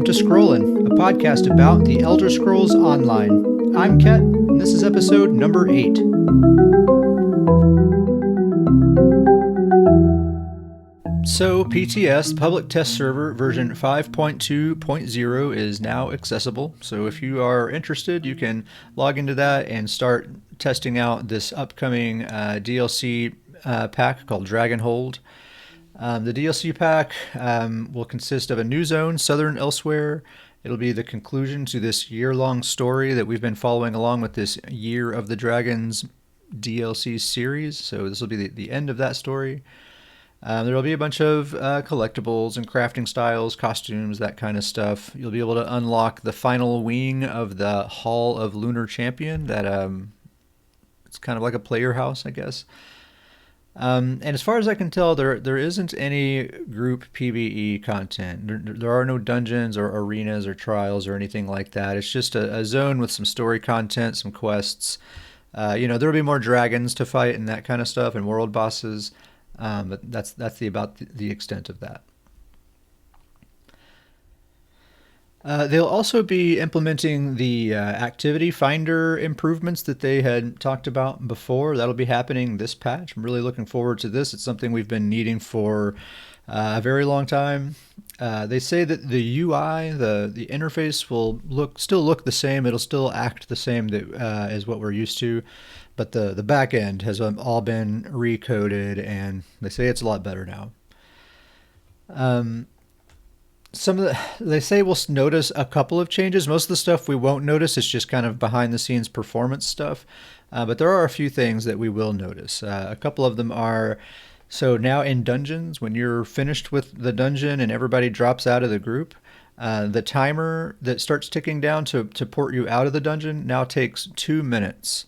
to Scrollin', a podcast about the Elder Scrolls Online. I'm Ket, and this is episode number 8. So, PTS, public test server version 5.2.0 is now accessible. So if you are interested, you can log into that and start testing out this upcoming DLC pack called Dragonhold. The DLC pack will consist of a new zone, Southern Elsewhere. It'll be the conclusion to this year-long story that we've been following along with this Year of the Dragons DLC series. So this will be the end of that story. There will be a bunch of collectibles and crafting styles, costumes, that kind of stuff. You'll be able to unlock the final wing of the Hall of Lunar Champion. That it's kind of like a player house, I guess. And as far as I can tell, there isn't any group PvE content. There are no dungeons or arenas or trials or anything like that. It's just a zone with some story content, some quests. There'll be more dragons to fight and that kind of stuff, and world bosses. But that's about the extent of that. They'll also be implementing the activity finder improvements that they had talked about before. That'll be happening this patch. I'm really looking forward to this. It's something we've been needing for a very long time. They say that the UI, the interface, will still look the same. It'll still act the same as what we're used to, but the back end has all been recoded, and they say it's a lot better now. They say we'll notice a couple of changes. Most of the stuff we won't notice. It's just kind of behind the scenes performance stuff. But there are a few things that we will notice. A couple of them are, so now in dungeons, when you're finished with the dungeon and everybody drops out of the group, the timer that starts ticking down to port you out of the dungeon now takes 2 minutes.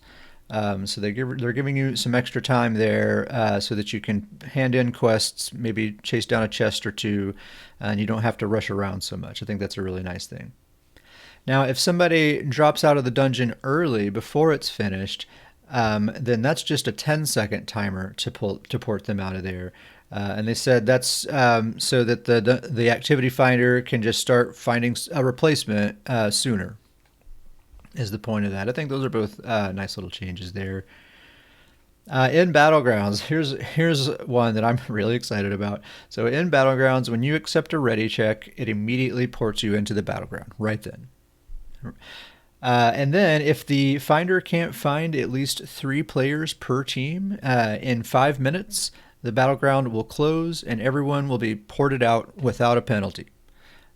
So they're giving you some extra time there so that you can hand in quests, maybe chase down a chest or two, and you don't have to rush around so much. I think that's a really nice thing. Now, if somebody drops out of the dungeon early before it's finished, then that's just a 10-second timer to port them out of there. And they said that's so that the activity finder can just start finding a replacement sooner. Is the point of that. I think those are both nice little changes there. In Battlegrounds, here's one that I'm really excited about. So in Battlegrounds, when you accept a ready check, it immediately ports you into the battleground right then. And then if the finder can't find at least 3 players per team in 5 minutes, the battleground will close and everyone will be ported out without a penalty.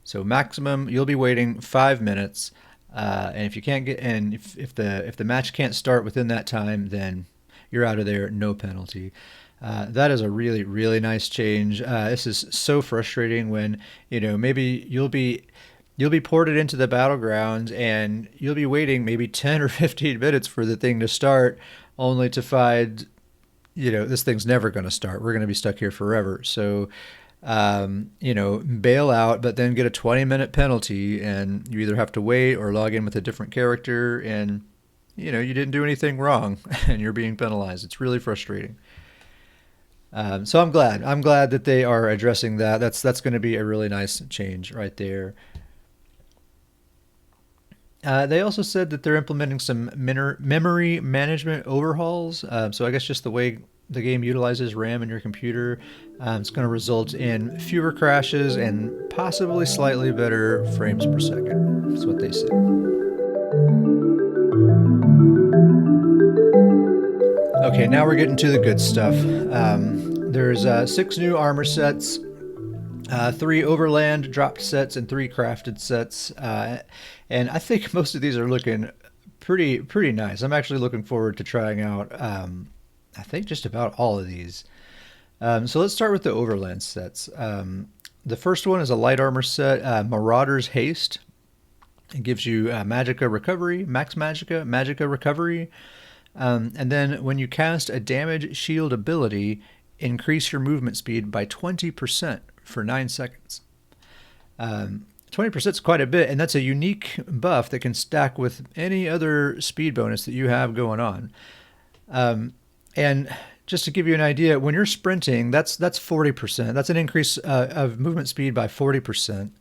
So maximum, you'll be waiting 5 minutes. And if you can't get, and if the match can't start within that time, then you're out of there, no penalty. That is a really, really nice change. This is so frustrating when, maybe you'll be ported into the battleground and you'll be waiting maybe 10 or 15 minutes for the thing to start, only to find, this thing's never going to start. We're going to be stuck here forever. So, bail out, but then get a 20-minute penalty, and you either have to wait or log in with a different character, and, you didn't do anything wrong, and you're being penalized. It's really frustrating. So I'm glad that they are addressing that. That's going to be a really nice change right there. They also said that they're implementing some memory management overhauls. So I guess just the way the game utilizes RAM in your computer, it's going to result in fewer crashes and possibly slightly better frames per second. That's what they say. Okay, now we're getting to the good stuff. There's 6 new armor sets, 3 overland dropped sets, and 3 crafted sets. And I think most of these are looking pretty nice. I'm actually looking forward to trying out I think just about all of these. So let's start with the overland sets. The first one is a light armor set, Marauder's Haste. It gives you Magicka Recovery, Max Magicka Recovery. And then when you cast a damage shield ability, increase your movement speed by 20% for 9 seconds. 20% is quite a bit, and that's a unique buff that can stack with any other speed bonus that you have going on. And just to give you an idea, when you're sprinting, that's 40%. That's an increase of movement speed by 40%.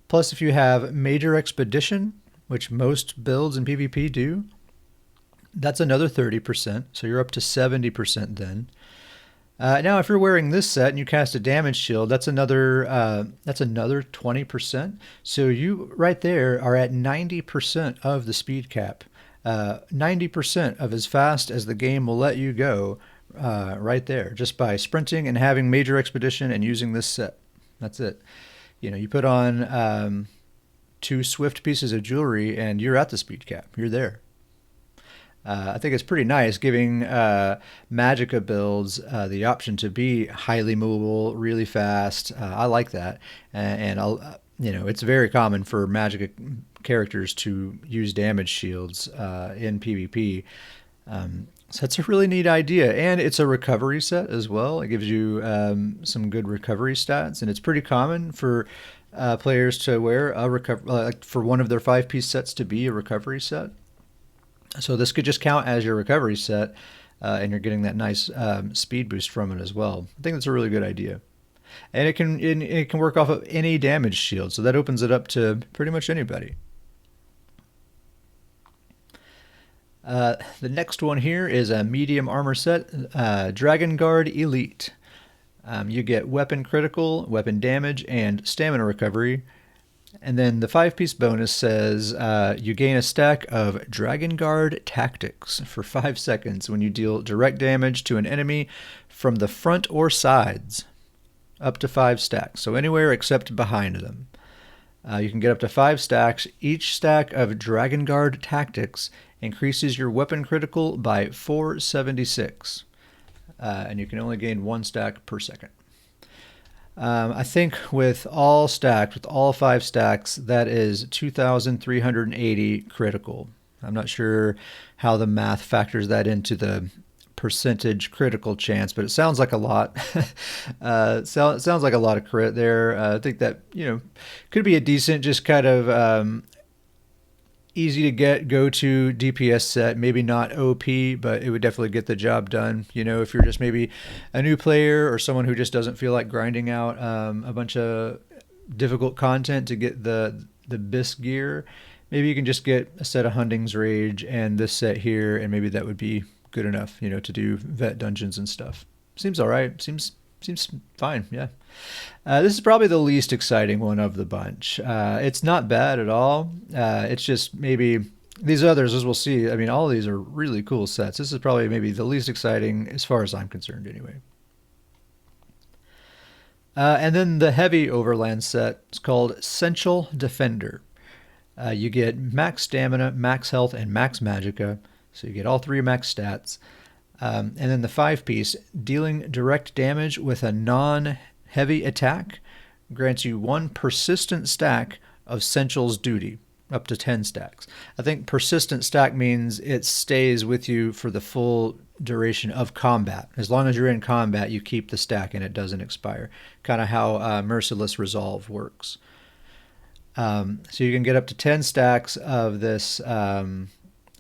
Plus, if you have Major Expedition, which most builds in PvP do, that's another 30%, so you're up to 70% then. Now, if you're wearing this set and you cast a damage shield, that's another 20%. So you right there are at 90% of the speed cap, 90% of as fast as the game will let you go, right there, just by sprinting and having Major Expedition and using this set. That's it. You put on 2 swift pieces of jewelry and you're at the speed cap. You're there. I think it's pretty nice giving Magicka builds the option to be highly movable, really fast. I like that, and I'll, it's very common for Magicka characters to use damage shields in PvP. So that's a really neat idea, and it's a recovery set as well. It gives you some good recovery stats, and it's pretty common for players to wear a like for one of their 5-piece sets to be a recovery set. So this could just count as your recovery set, and you're getting that nice speed boost from it as well. I think that's a really good idea. And it can work off of any damage shield, so that opens it up to pretty much anybody. The next one here is a medium armor set, Dragon Guard Elite. You get weapon critical, weapon damage, and stamina recovery. And then the 5-piece bonus says you gain a stack of Dragon Guard Tactics for 5 seconds when you deal direct damage to an enemy from the front or sides, up to 5 stacks. So anywhere except behind them. You can get up to 5 stacks. Each stack of Dragon Guard Tactics increases your weapon critical by 476. And you can only gain 1 stack per second. I think with all 5 stacks, that is 2,380 critical. I'm not sure how the math factors that into the percentage critical chance, but it sounds like a lot. Sounds like a lot of crit there. I think that, could be a decent, just kind of easy to get go-to DPS set. Maybe not OP, but it would definitely get the job done. If you're just maybe a new player or someone who just doesn't feel like grinding out a bunch of difficult content to get the BIS gear, maybe you can just get a set of Hunding's Rage and this set here, and maybe that would be good enough, to do vet dungeons and stuff. Seems all right. Seems fine, yeah. This is probably the least exciting one of the bunch. It's not bad at all. It's just maybe these others, as we'll see, all of these are really cool sets. This is probably maybe the least exciting as far as I'm concerned anyway. And then the heavy overland set is called Essential Defender. You get max stamina, max health, and max magicka. So you get all 3 max stats. And then the 5-piece, dealing direct damage with a non-heavy attack, grants you 1 persistent stack of Essentials Duty, up to 10 stacks. I think persistent stack means it stays with you for the full duration of combat. As long as you're in combat, you keep the stack and it doesn't expire. Kind of how Merciless Resolve works. So you can get up to 10 stacks of this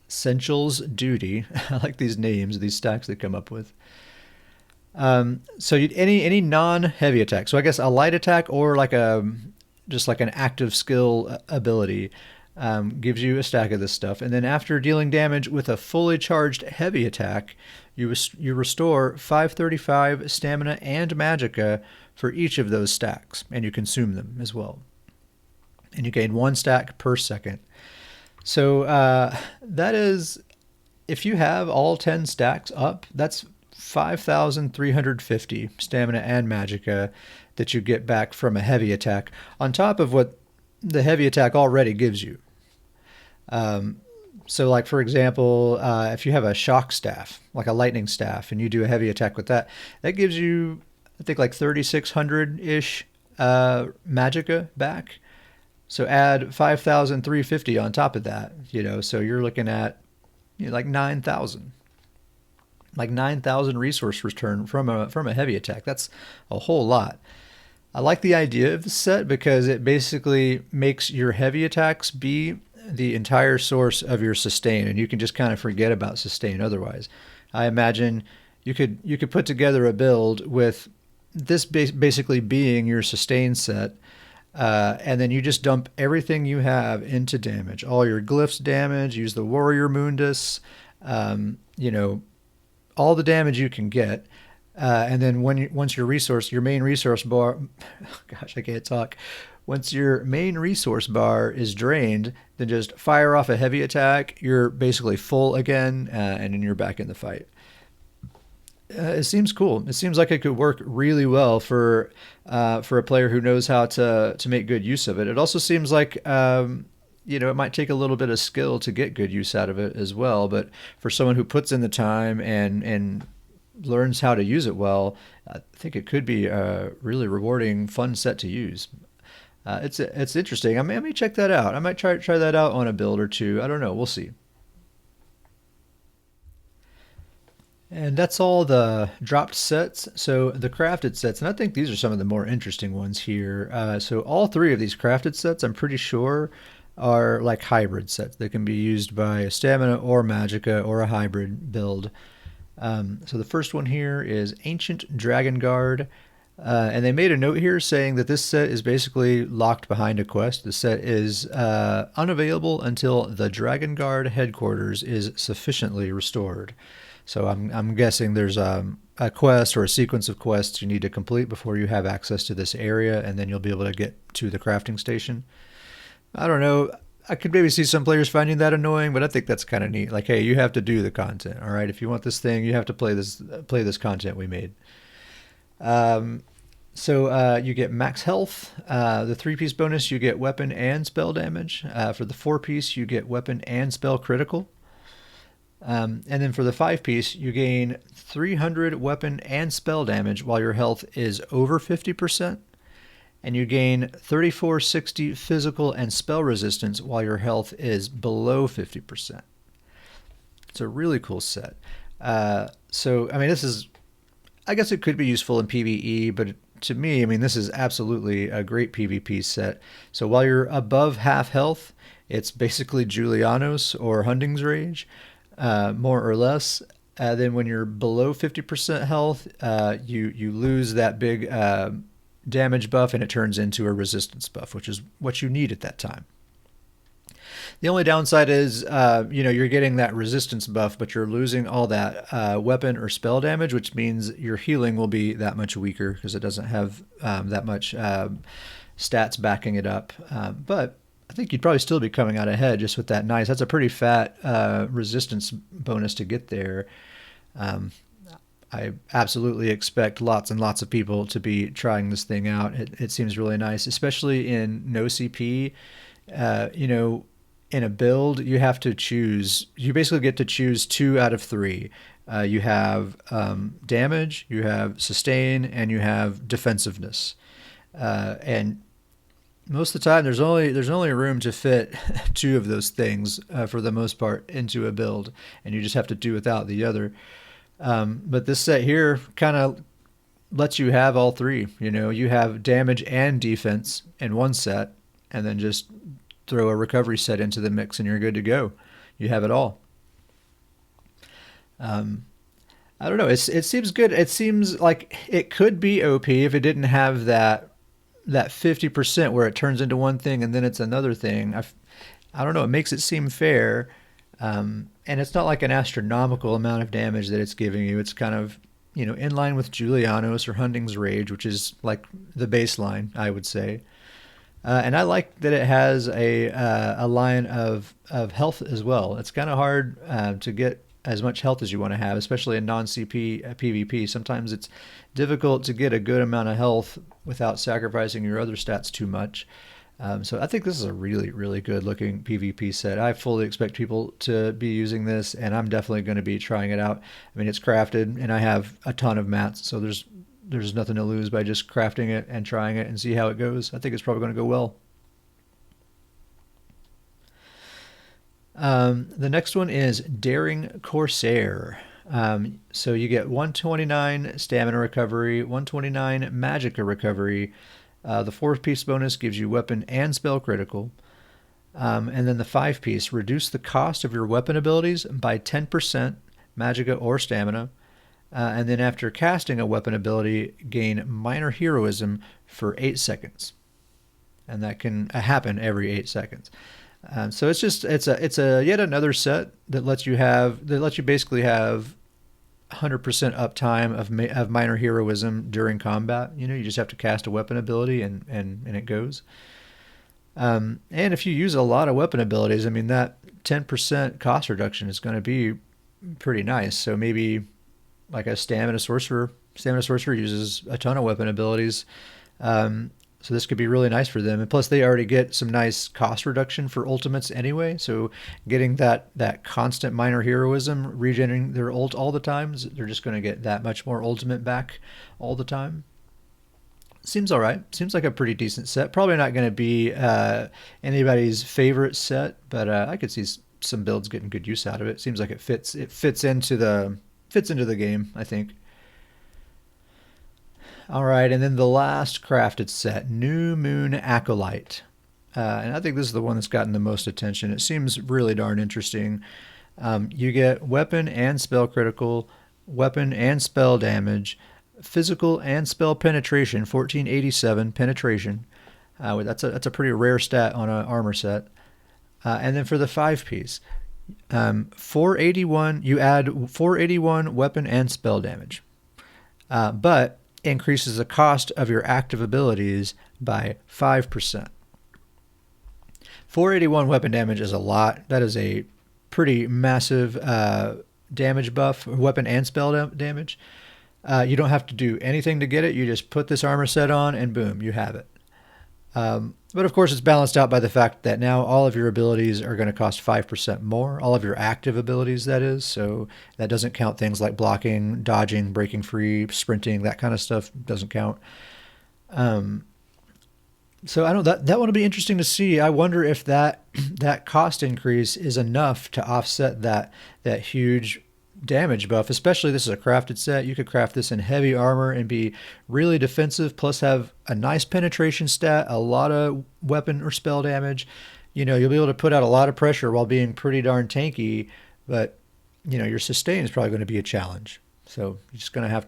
Essentials Duty. I like these names, these stacks they come up with. So any non-heavy attack. So I guess a light attack or just like an active skill ability gives you a stack of this stuff. And then after dealing damage with a fully charged heavy attack, you restore 535 stamina and magicka for each of those stacks, and you consume them as well. And you gain 1 stack per second. So that is, if you have all 10 stacks up, that's 5,350 stamina and magicka that you get back from a heavy attack, on top of what the heavy attack already gives you. So like, for example, if you have a shock staff, like a lightning staff, and you do a heavy attack with that, that gives you, I think, like 3,600-ish magicka back. So add 5,350 on top of that, so you're looking at like 9,000. Like 9,000 resource return from a heavy attack. That's a whole lot. I like the idea of the set because it basically makes your heavy attacks be the entire source of your sustain, and you can just kind of forget about sustain otherwise. I imagine you could put together a build with this basically being your sustain set, And then you just dump everything you have into damage. All your glyphs damage, use the Warrior Mundus, you know, all the damage you can get. And then once your main resource bar, gosh, I can't talk. Once your main resource bar is drained, then just fire off a heavy attack. You're basically full again, and then you're back in the fight. It seems cool. It seems like it could work really well for a player who knows how to make good use of it. It also seems like it might take a little bit of skill to get good use out of it as well. But for someone who puts in the time and learns how to use it well, I think it could be a really rewarding, fun set to use. It's interesting. I may check that out. I might try that out on a build or two. I don't know. We'll see. And that's all the dropped sets. So the crafted sets, and I think these are some of the more interesting ones here. So all three of these crafted sets, I'm pretty sure, are like hybrid sets. They can be used by a stamina or magicka or a hybrid build. So the first one here is Ancient Dragon Guard. And they made a note here saying that this set is basically locked behind a quest. The set is unavailable until the Dragon Guard headquarters is sufficiently restored. So I'm guessing there's a quest or a sequence of quests you need to complete before you have access to this area, and then you'll be able to get to the crafting station. I don't know. I could maybe see some players finding that annoying, but I think that's kind of neat. Like, hey, you have to do the content. All right, if you want this thing, you have to play this content we made. So you get max health. The 3-piece bonus, you get weapon and spell damage. For the 4-piece, you get weapon and spell critical. And then for the 5-piece, you gain 300 weapon and spell damage while your health is over 50%. And you gain 3460 physical and spell resistance while your health is below 50%. It's a really cool set. So, I mean, I guess it could be useful in PvE, but to me, I mean, this is absolutely a great PvP set. So while you're above half health, it's basically Julianos or Hunding's Rage, more or less. Then when you're below 50% health, you lose that big damage buff, and it turns into a resistance buff, which is what you need at that time. The only downside is, you're getting that resistance buff, but you're losing all that weapon or spell damage, which means your healing will be that much weaker because it doesn't have that much stats backing it up. But I think you'd probably still be coming out ahead just with that nice. That's a pretty fat resistance bonus to get there. I absolutely expect lots and lots of people to be trying this thing out. It seems really nice, especially in no CP. In a build, you have to choose. You basically get to choose 2 out of 3. You have damage, you have sustain, and you have defensiveness. And most of the time, there's only room to fit 2 of those things for the most part into a build, and you just have to do without the other. But this set here kind of lets you have all 3. You have damage and defense in one set, and then just throw a recovery set into the mix and you're good to go. You have it all. I don't know. It seems good. It seems like it could be OP if it didn't have that 50% where it turns into one thing and then it's another thing. I don't know. It makes it seem fair. And it's not like an astronomical amount of damage that it's giving you. It's kind of, in line with Julianos or Hunding's Rage, which is like the baseline, I would say. And I like that it has a line of health as well. It's kind of hard to get as much health as you want to have, especially in non-CP PvP. Sometimes it's difficult to get a good amount of health without sacrificing your other stats too much. So I think this is a really, really good looking PvP set. I fully expect people to be using this, and I'm definitely going to be trying it out. I mean, it's crafted, and I have a ton of mats, so there's nothing to lose by just crafting it and trying it and see how it goes. I think it's probably going to go well. The next one is Daring Corsair. So you get 129 stamina recovery, 129 magicka recovery. The 4-piece bonus gives you weapon and spell critical. And then the 5-piece, reduce the cost of your weapon abilities by 10%, magicka or stamina. And then after casting a weapon ability, gain minor heroism for 8 seconds. and that can happen every 8 seconds. So it's a yet another set that lets you basically have 100% uptime of minor heroism during combat. You just have to cast a weapon ability and it goes. And if you use a lot of weapon abilities, I mean, that 10% cost reduction is going to be pretty nice. So maybe like a stamina sorcerer. Stamina sorcerer uses a ton of weapon abilities. So this could be really nice for them. And plus, they already get some nice cost reduction for ultimates anyway. So getting that constant minor heroism, regenerating their ult all the times, they're just going to get that much more ultimate back all the time. Seems all right. Seems like a pretty decent set. Probably not going to be anybody's favorite set, but I could see some builds getting good use out of it. Seems like it fits into the game, I think. All right, and then the last crafted set, New Moon Acolyte. And I think this is the one that's gotten the most attention. It seems really darn interesting. You get weapon and spell critical, weapon and spell damage, physical and spell penetration, 1487 penetration. That's a pretty rare stat on an armor set. And then for the 5-piece, 481, you add 481 weapon and spell damage. But increases the cost of your active abilities by 5%. 481 weapon damage is a lot. That is a pretty massive damage buff, weapon and spell damage. You don't have to do anything to get it. You just put this armor set on and boom, you have it. But of course, it's balanced out by the fact that now all of your abilities are going to cost 5% more. All of your active abilities, that is. So that doesn't count things like blocking, dodging, breaking free, sprinting, that kind of stuff doesn't count. So I don't that one will be interesting to see. I wonder if that cost increase is enough to offset that huge damage buff. Especially, this is a crafted set. You could craft this in heavy armor and be really defensive, plus have a nice penetration stat, a lot of weapon or spell damage. You'll be able to put out a lot of pressure while being pretty darn tanky, but your sustain is probably going to be a challenge. So you're just going to have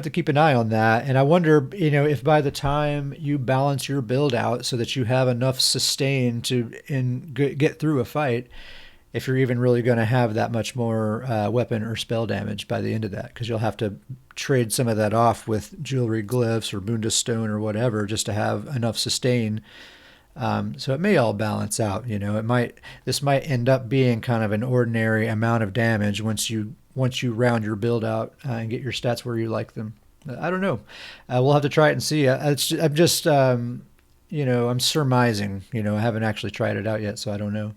to keep an eye on that. And I wonder, if by the time you balance your build out so that you have enough sustain to get through a fight, if you're even really going to have that much more weapon or spell damage by the end of that, because you'll have to trade some of that off with jewelry, glyphs, or Mundus stone or whatever just to have enough sustain. So it may all balance out. This might end up being kind of an ordinary amount of damage once you round your build out and get your stats where you like them. I don't know. We'll have to try it and see. I'm just I'm surmising. I haven't actually tried it out yet, so I don't know.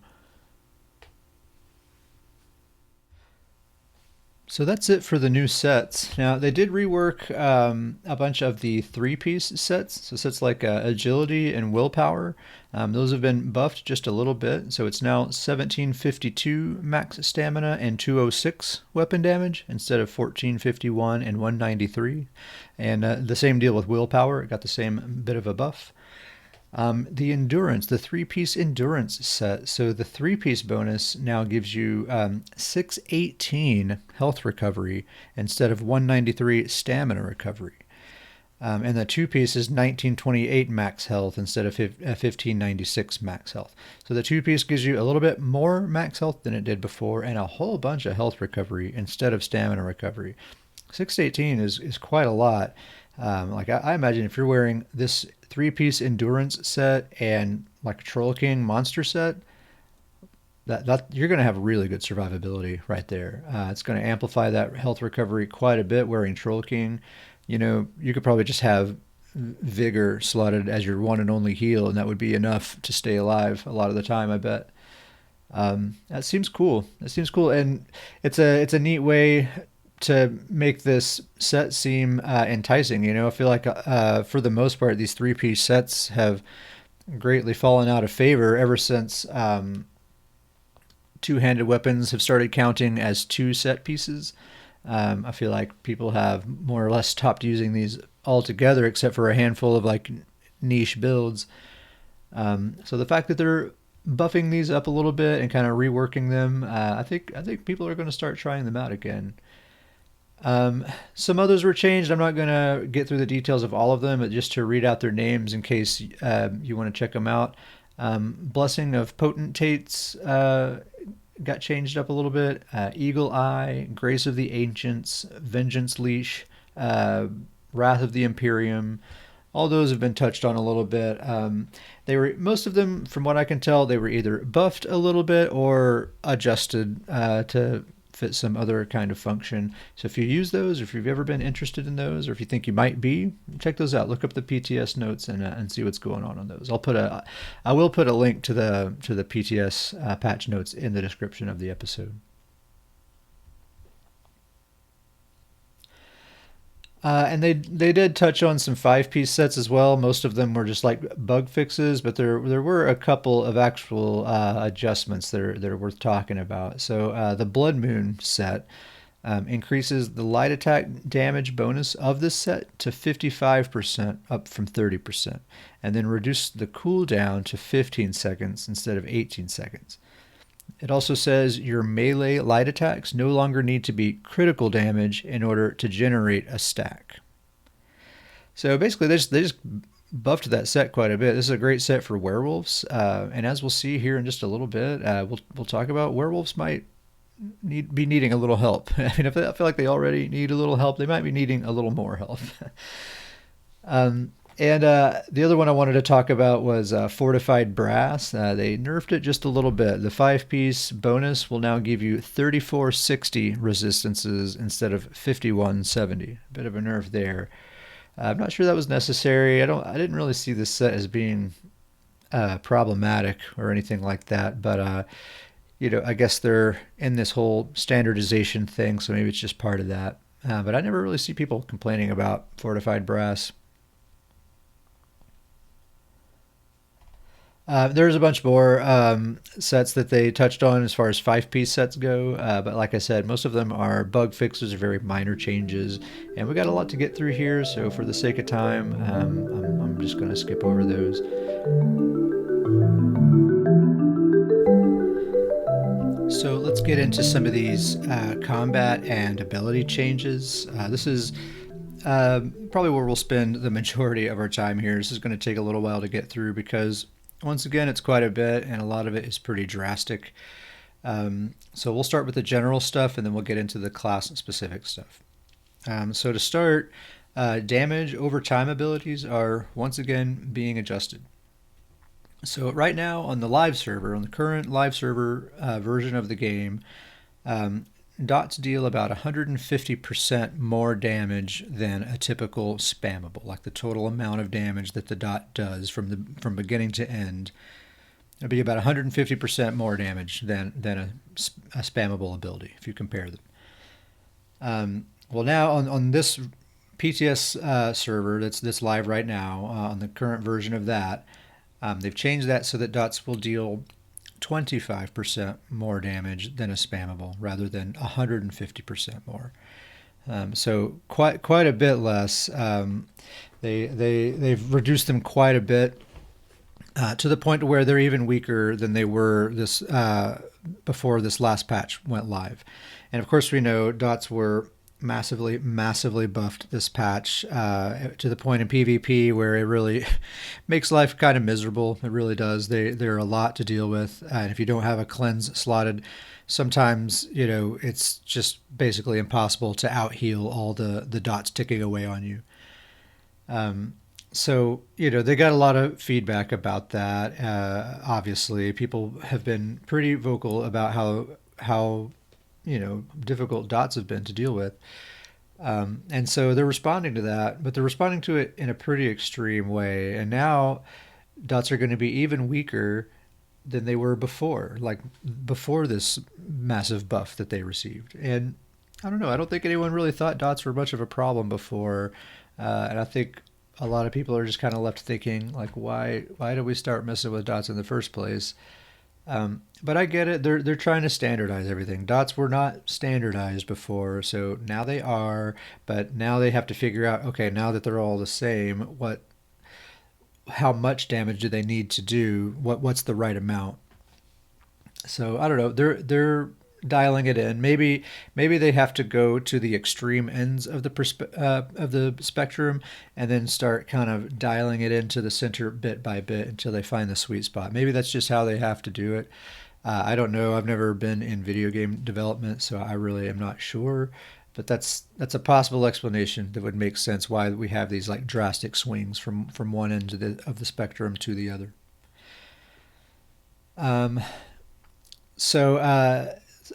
So that's it for the new sets. Now, they did rework a bunch of the 3-piece sets. So sets like Agility and Willpower. Those have been buffed just a little bit. So it's now 1752 max stamina and 206 weapon damage instead of 1451 and 193. And the same deal with Willpower. It got the same bit of a buff. The endurance, the 3-piece endurance set. So the 3-piece bonus now gives you 618 health recovery instead of 193 stamina recovery. And the 2-piece is 1928 max health instead of 1596 max health. So the 2-piece gives you a little bit more max health than it did before and a whole bunch of health recovery instead of stamina recovery. 618 is quite a lot. I imagine if you're wearing this 3-piece endurance set and like a Troll King monster set, that you're going to have really good survivability right there. It's going to amplify that health recovery quite a bit wearing Troll King. You could probably just have Vigor slotted as your one and only heal, and that would be enough to stay alive a lot of the time, I bet. That seems cool. And it's a neat way to make this set seem enticing. I feel like for the most part, these 3-piece sets have greatly fallen out of favor ever since two-handed weapons have started counting as 2 set pieces. I feel like people have more or less stopped using these altogether, except for a handful of like niche builds. So the fact that they're buffing these up a little bit and kind of reworking them, I think people are going to start trying them out again. Some others were changed. I'm not going to get through the details of all of them, but just to read out their names in case you want to check them out. Blessing of Potentates got changed up a little bit. Eagle Eye, Grace of the Ancients, Vengeance Leash, Wrath of the Imperium. All those have been touched on a little bit. They were most of them, from what I can tell, they were either buffed a little bit or adjusted to fit some other kind of function. So if you use those, or if you've ever been interested in those, or if you think you might be, check those out. Look up the PTS notes and see what's going on those. I will put a link to the PTS patch notes in the description of the episode. And they did touch on some 5-piece sets as well. Most of them were just like bug fixes, but there were a couple of actual adjustments that are worth talking about. So the Blood Moon set increases the light attack damage bonus of this set to 55%, up from 30%, and then reduce the cooldown to 15 seconds instead of 18 seconds. It also says your melee light attacks no longer need to be critical damage in order to generate a stack. So basically, they just buffed that set quite a bit. This is a great set for werewolves, and as we'll see here in just a little bit, we'll talk about werewolves might be needing a little help. I mean, I feel like they already need a little help. They might be needing a little more help. And the other one I wanted to talk about was Fortified Brass. They nerfed it just a little bit. The 5-piece bonus will now give you 3460 resistances instead of 5170. A bit of a nerf there. I'm not sure that was necessary. I didn't really see this set as being problematic or anything like that. But I guess they're in this whole standardization thing, so maybe it's just part of that. But I never really see people complaining about Fortified Brass. There's a bunch more sets that they touched on as far as 5-piece sets go, but like I said, most of them are bug fixes or very minor changes, and we got a lot to get through here, so for the sake of time, I'm just going to skip over those. So let's get into some of these combat and ability changes. This is probably where we'll spend the majority of our time here. This is going to take a little while to get through because once again, it's quite a bit, and a lot of it is pretty drastic. So we'll start with the general stuff, and then we'll get into the class-specific stuff. So to start, damage over time abilities are once again being adjusted. So right now on the live server, on the current live server version of the game, dots deal about 150% more damage than a typical spammable, like the total amount of damage that the dot does from beginning to end. It'll be about 150% more damage than a spammable ability if you compare them. Well, now on this PTS server that's live right now, on the current version of that, they've changed that so that dots will deal 25% more damage than a spammable rather than 150% more. So quite a bit less. They've reduced them quite a bit to the point where they're even weaker than they were this before this last patch went live. And of course, we know dots were massively buffed this patch to the point in PvP where it really makes life kind of miserable. It really does. They're a lot to deal with, and if you don't have a cleanse slotted, sometimes it's just basically impossible to out heal all the dots ticking away on you. So they got a lot of feedback about that. Obviously, people have been pretty vocal about how difficult dots have been to deal with. And so they're responding to that, but they're responding to it in a pretty extreme way. And now dots are going to be even weaker than they were before, like before this massive buff that they received. And I don't know, I don't think anyone really thought dots were much of a problem before. And I think a lot of people are just kind of left thinking, like, why did we start messing with dots in the first place? But I get it. They're trying to standardize everything. Dots were not standardized before, so now they are. But now they have to figure out, okay, now that they're all the same, how much damage do they need to do? What's the right amount? So I don't know. They're dialing it in. Maybe they have to go to the extreme ends of the spectrum and then start kind of dialing it into the center bit by bit until they find the sweet spot. Maybe that's just how they have to do it. I don't know. I've never been in video game development, so I really am not sure. But that's a possible explanation that would make sense why we have these like drastic swings from one end of the spectrum to the other. Um, so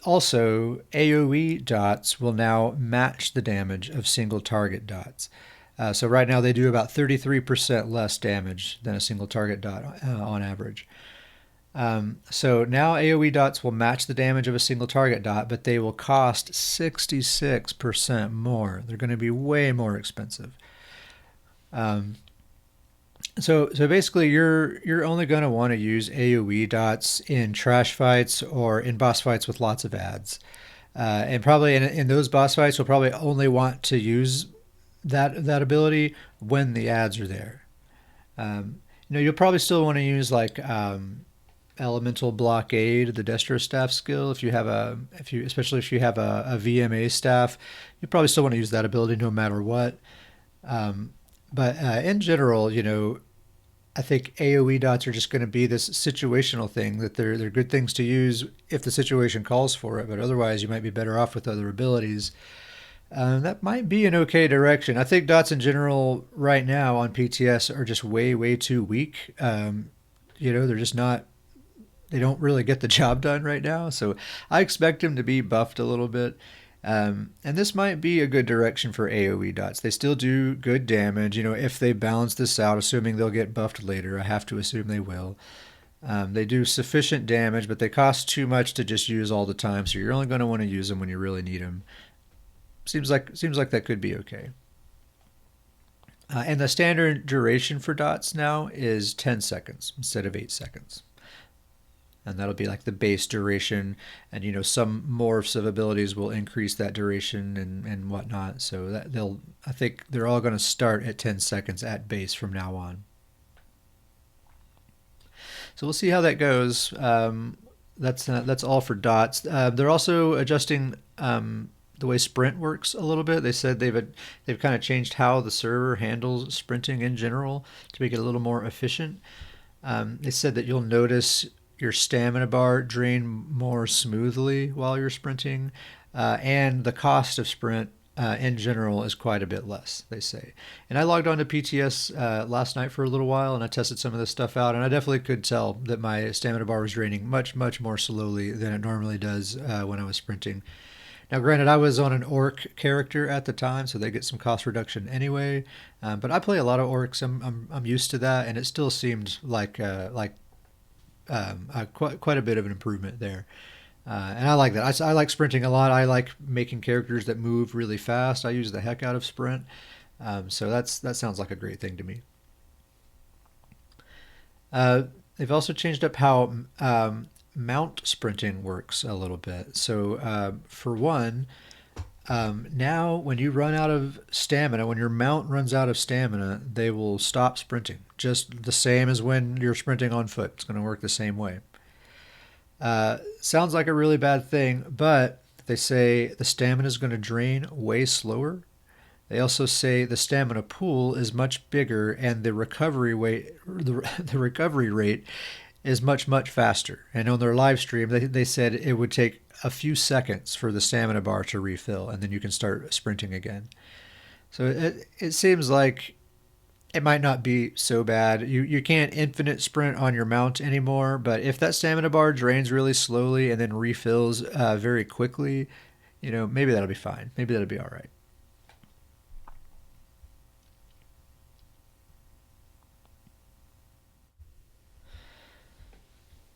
also, AoE dots will now match the damage of single target dots. So right now they do about 33% less damage than a single target dot on average. So now AoE dots will match the damage of a single target dot, but they will cost 66% more. They're going to be way more expensive. Um, so basically, you're only going to want to use AoE dots in trash fights or in boss fights with lots of ads, and probably in those boss fights, you'll probably only want to use that ability when the ads are there. You'll probably still want to use like elemental blockade, the Destro staff skill. Especially if you have a VMA staff, you probably still want to use that ability no matter what. But in general, I think AoE dots are just going to be this situational thing that they're good things to use if the situation calls for it, but otherwise you might be better off with other abilities. That might be an okay direction. I think dots in general right now on PTS are just way, way too weak. They're just not, they don't really get the job done right now. So I expect them to be buffed a little bit. And this might be a good direction for AoE dots. They still do good damage. If they balance this out, assuming they'll get buffed later, I have to assume they will. They do sufficient damage, but they cost too much to just use all the time. So you're only going to want to use them when you really need them. Seems like that could be okay. And the standard duration for dots now is 10 seconds instead of 8 seconds. And that'll be like the base duration, and some morphs of abilities will increase that duration and whatnot. So I think they're all going to start at 10 seconds at base from now on. So we'll see how that goes. That's all for dots. They're also adjusting the way sprint works a little bit. They said they've kind of changed how the server handles sprinting in general to make it a little more efficient. They said that you'll notice your stamina bar drain more smoothly while you're sprinting, and the cost of sprint in general is quite a bit less, they say. And I logged on to PTS last night for a little while, and I tested some of this stuff out, and I definitely could tell that my stamina bar was draining much, much more slowly than it normally does when I was sprinting. Now, granted, I was on an orc character at the time, so they get some cost reduction anyway. But I play a lot of orcs. I'm used to that, and it still seemed like quite a bit of an improvement there. And I like that. I like sprinting a lot. I like making characters that move really fast. I use the heck out of sprint. So that sounds like a great thing to me. They've also changed up how mount sprinting works a little bit. So for one, now when you run out of stamina, when your mount runs out of stamina, they will stop sprinting. Just the same as when you're sprinting on foot. It's going to work the same way. Sounds like a really bad thing, but they say the stamina is going to drain way slower. They also say the stamina pool is much bigger and the recovery rate is much, much faster. And on their live stream, they said it would take a few seconds for the stamina bar to refill, and then you can start sprinting again. So it seems like it might not be so bad. You can't infinite sprint on your mount anymore, but if that stamina bar drains really slowly and then refills very quickly, maybe that'll be fine. Maybe that'll be all right.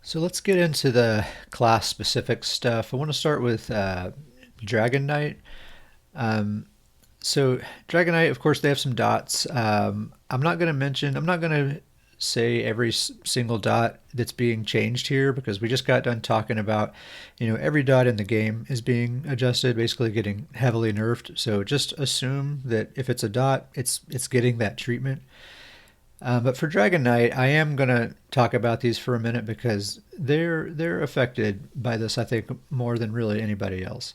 So let's get into the class-specific stuff. I want to start with Dragon Knight. So Dragon Knight, of course, they have some dots. I'm not going to say every single dot that's being changed here because we just got done talking about, every dot in the game is being adjusted, basically getting heavily nerfed. So just assume that if it's a dot, it's getting that treatment. But for Dragon Knight, I am gonna talk about these for a minute because they're affected by this, I think, more than really anybody else.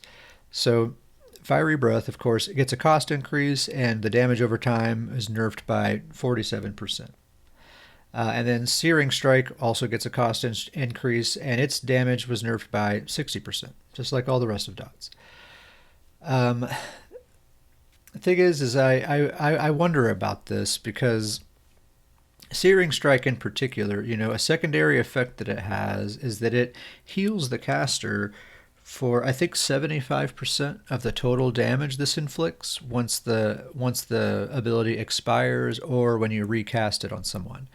So, Fiery Breath, of course, it gets a cost increase, and the damage over time is nerfed by 47%. And then Searing Strike also gets a cost increase, and its damage was nerfed by 60%, just like all the rest of dots. Um, the thing is I wonder about this because Searing Strike in particular, a secondary effect that it has is that it heals the caster for I think 75% of the total damage this inflicts once the ability expires or when you recast it on someone.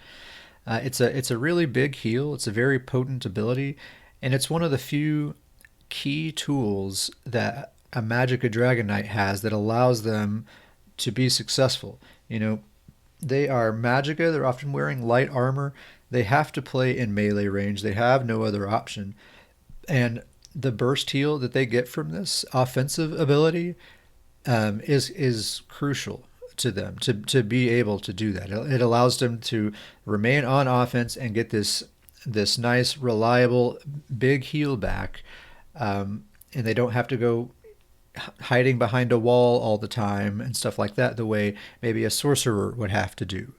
It's a really big heal. It's a very potent ability, and it's one of the few key tools that a Magicka Dragon Knight has that allows them to be successful. They are Magicka. They're often wearing light armor. They have to play in melee range. They have no other option. And the burst heal that they get from this offensive ability is crucial to them to be able to do that. It allows them to remain on offense and get this nice, reliable, big heal back, and they don't have to go hiding behind a wall all the time and stuff like that, the way maybe a sorcerer would have to do.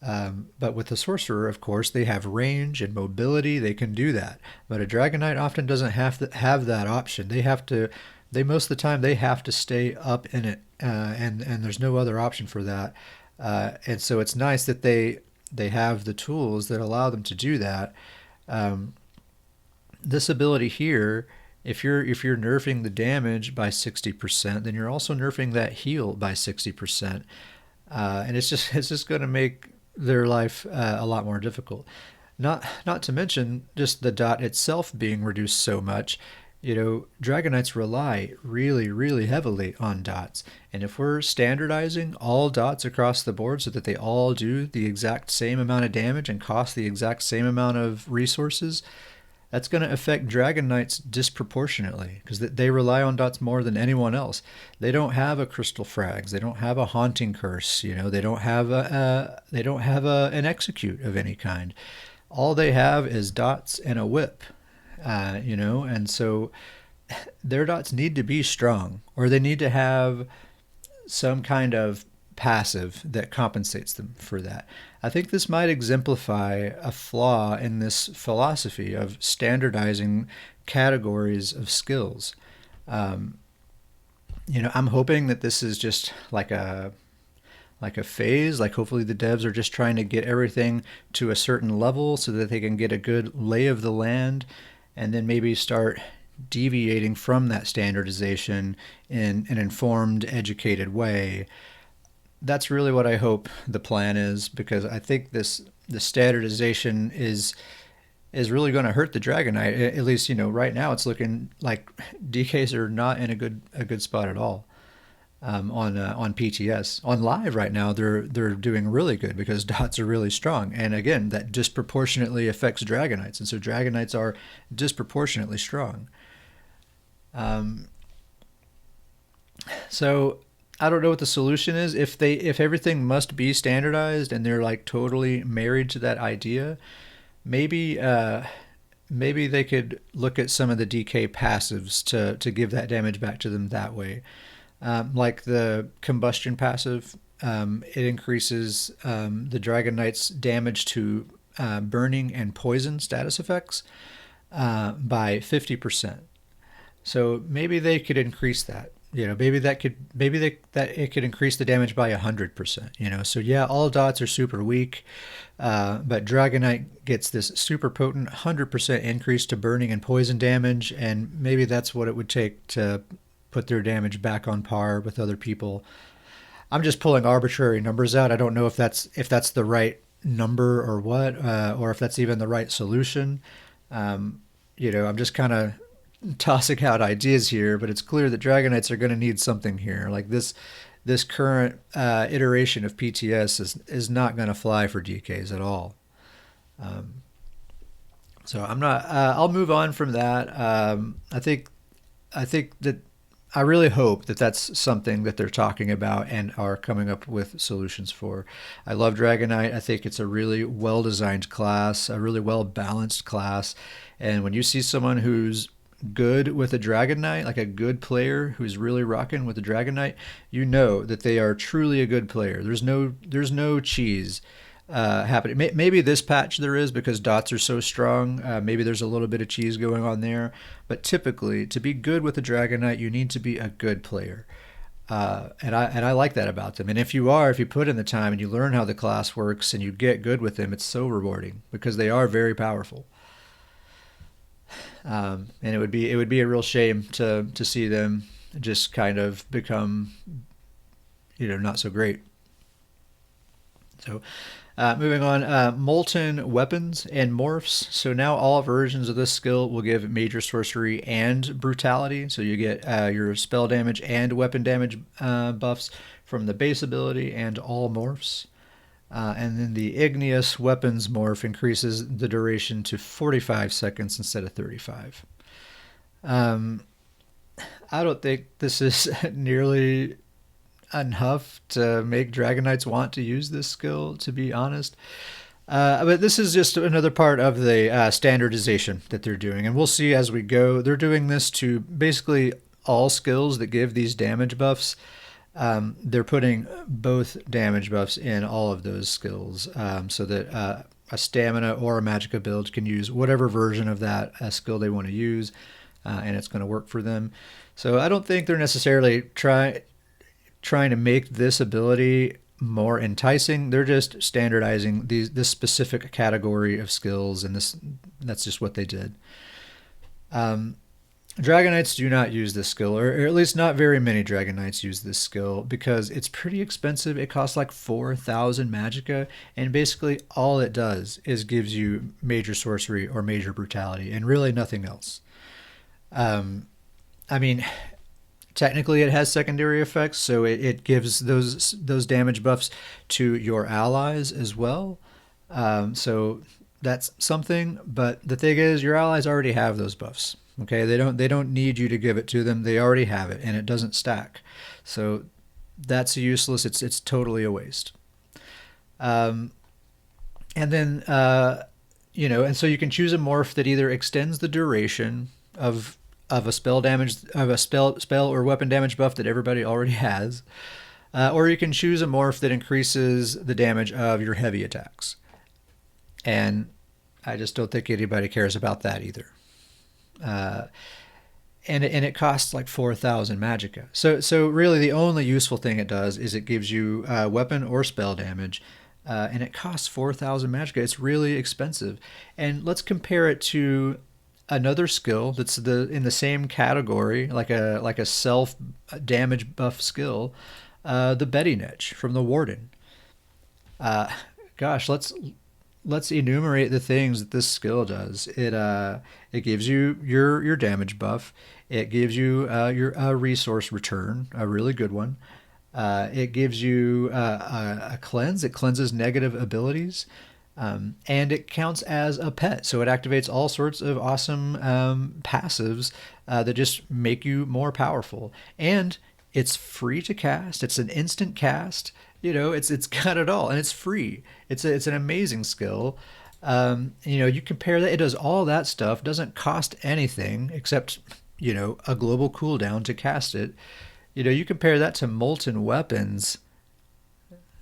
But with the sorcerer, of course, they have range and mobility. They can do that. But a Dragon Knight often doesn't have that option. They most of the time they have to stay up in it, and there's no other option for that. And so it's nice that they have the tools that allow them to do that. Um, this ability here, if you're nerfing the damage by 60%, then you're also nerfing that heal by 60%, and it's just going to make their life a lot more difficult. Not to mention just the dot itself being reduced so much. Dragon Knights rely really, really heavily on dots. And if we're standardizing all dots across the board so that they all do the exact same amount of damage and cost the exact same amount of resources, that's going to affect Dragon Knights disproportionately because they rely on dots more than anyone else. They don't have a crystal frags. They don't have a haunting curse. They don't have an execute of any kind. All they have is dots and a whip. And so their dots need to be strong, or they need to have some kind of passive that compensates them for that. I think this might exemplify a flaw in this philosophy of standardizing categories of skills. Um, I'm hoping that this is just like a phase. Like hopefully the devs are just trying to get everything to a certain level so that they can get a good lay of the land, and then maybe start deviating from that standardization in an informed, educated way. That's really what I hope the plan is, because I think the standardization is really going to hurt the Dragon Knight. At least right now it's looking like DKs are not in a good spot at all. On PTS on live right now they're doing really good because dots are really strong, and again that disproportionately affects Dragon Knights, and so Dragon Knights are disproportionately strong. Um, so I don't know what the solution is. If everything must be standardized and they're like totally married to that idea, maybe maybe they could look at some of the DK passives to give that damage back to them that way. Like the combustion passive, it increases the Dragon Knight's damage to burning and poison status effects by 50%. So maybe they could increase that. Maybe that it could increase the damage by 100%. So yeah, all dots are super weak, but Dragon Knight gets this super potent 100% increase to burning and poison damage, and maybe that's what it would take to put their damage back on par with other people. I'm just pulling arbitrary numbers out. I don't know if that's the right number or what, or if that's even the right solution. I'm just kind of tossing out ideas here, but it's clear that Dragon Knights are going to need something here. Like this current iteration of PTS is not going to fly for DKs at all. Um, so I'm not. I'll move on from that. I think that I really hope that that's something that they're talking about and are coming up with solutions for. I love Dragonite. I think it's a really well designed class, a really well balanced class. And when you see someone who's good with a Dragonite, like a good player who's really rocking with a Dragonite, you know that they are truly a good player. There's no cheese happening. Maybe this patch there is because dots are so strong. Maybe there's a little bit of cheese going on there. But typically, to be good with a Dragonite, you need to be a good player. And I like that about them. And if you put in the time and you learn how the class works and you get good with them, it's so rewarding because they are very powerful. And it would be a real shame to see them just kind of become not so great. So, moving on, molten weapons and morphs. So now all versions of this skill will give major sorcery and brutality. So you get your spell damage and weapon damage buffs from the base ability and all morphs. And then the igneous weapons morph increases the duration to 45 seconds instead of 35. Um, I don't think this is nearly enough to make Dragonites want to use this skill, to be honest. But this is just another part of the standardization that they're doing. And we'll see as we go. They're doing this to basically all skills that give these damage buffs. They're putting both damage buffs in all of those skills so that a stamina or a magica build can use whatever version of that skill they want to use, and it's going to work for them. So I don't think they're necessarily trying to make this ability more enticing. They're just standardizing this specific category of skills, and that's just what they did. Um, Dragonites do not use this skill, or at least not very many Dragonites use this skill because it's pretty expensive. It costs like 4,000 magicka, and basically all it does is gives you major sorcery or major brutality, and really nothing else. Um, I mean, technically it has secondary effects, so it gives those damage buffs to your allies as well. So that's something, but the thing is your allies already have those buffs. Okay, they don't need you to give it to them. They already have it and it doesn't stack. So that's useless. It's totally a waste. Um, and then and so you can choose a morph that either extends the duration of a spell or weapon damage buff that everybody already has, or you can choose a morph that increases the damage of your heavy attacks. And I just don't think anybody cares about that either. Uh, and it costs like 4,000 magicka. So really the only useful thing it does is it gives you weapon or spell damage, and it costs 4,000 magicka. It's really expensive. And let's compare it to another skill that's in the same category, like a self damage buff skill, the betting edge from the Warden. Uh, Gosh, let's enumerate the things that this skill does. It gives you your damage buff. It gives you your resource return, a really good one. It gives you a cleanse. It cleanses negative abilities. And it counts as a pet, so it activates all sorts of awesome passives that just make you more powerful. And it's free to cast. It's an instant cast. It's got it all, and it's free. It's an amazing skill. You compare that; it does all that stuff. Doesn't cost anything except a global cooldown to cast it. You compare that to molten weapons.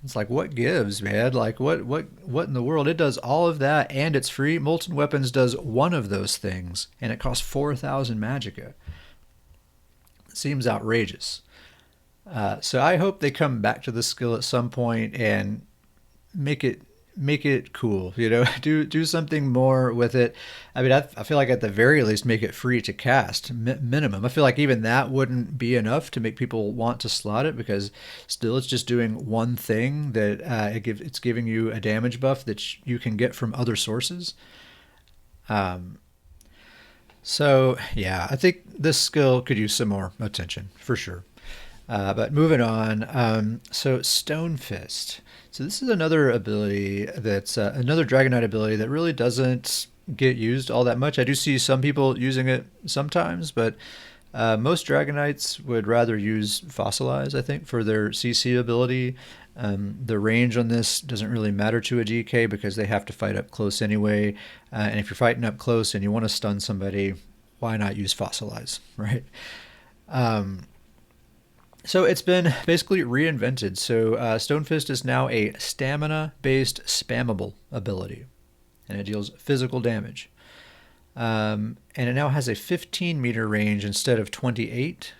It's like, what gives, man? Like, what in the world? It does all of that, and it's free. Molten Weapons does one of those things, and it costs 4,000 magicka. It seems outrageous. So I hope they come back to the skill at some point and make it cool. Do something more with it. I mean, I feel like at the very least make it free to cast minimum. I feel like even that wouldn't be enough to make people want to slot it because still it's just doing one thing that it's giving you a damage buff that you can get from other sources. Um, so yeah, I think this skill could use some more attention for sure. But moving on, so Stone Fist. So this is another ability that's another Dragonite ability that really doesn't get used all that much. I do see some people using it sometimes, but Most Dragonites would rather use Fossilize, I think, for their CC ability. The range on this doesn't really matter to a DK because they have to fight up close anyway. And if you're fighting up close and you want to stun somebody, why not use Fossilize, right? So it's been basically reinvented. So Stonefist is now a stamina-based spammable ability, and it deals physical damage. And it now has a 15-meter range instead of 28.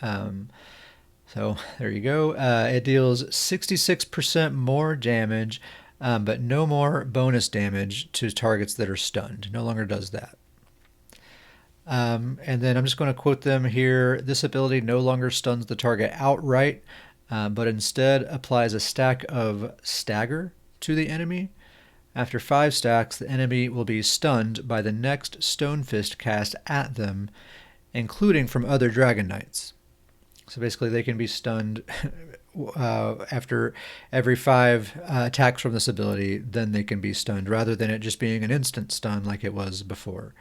So there you go. It deals 66% more damage, but no more bonus damage to targets that are stunned. No longer does that. And then I'm just going to quote them here. This ability no longer stuns the target outright, but instead applies a stack of stagger to the enemy. After 5 stacks, the enemy will be stunned by the next Stonefist cast at them, including from other Dragon Knights. So basically they can be stunned after every 5 attacks from this ability, then they can be stunned, rather than it just being an instant stun like it was before.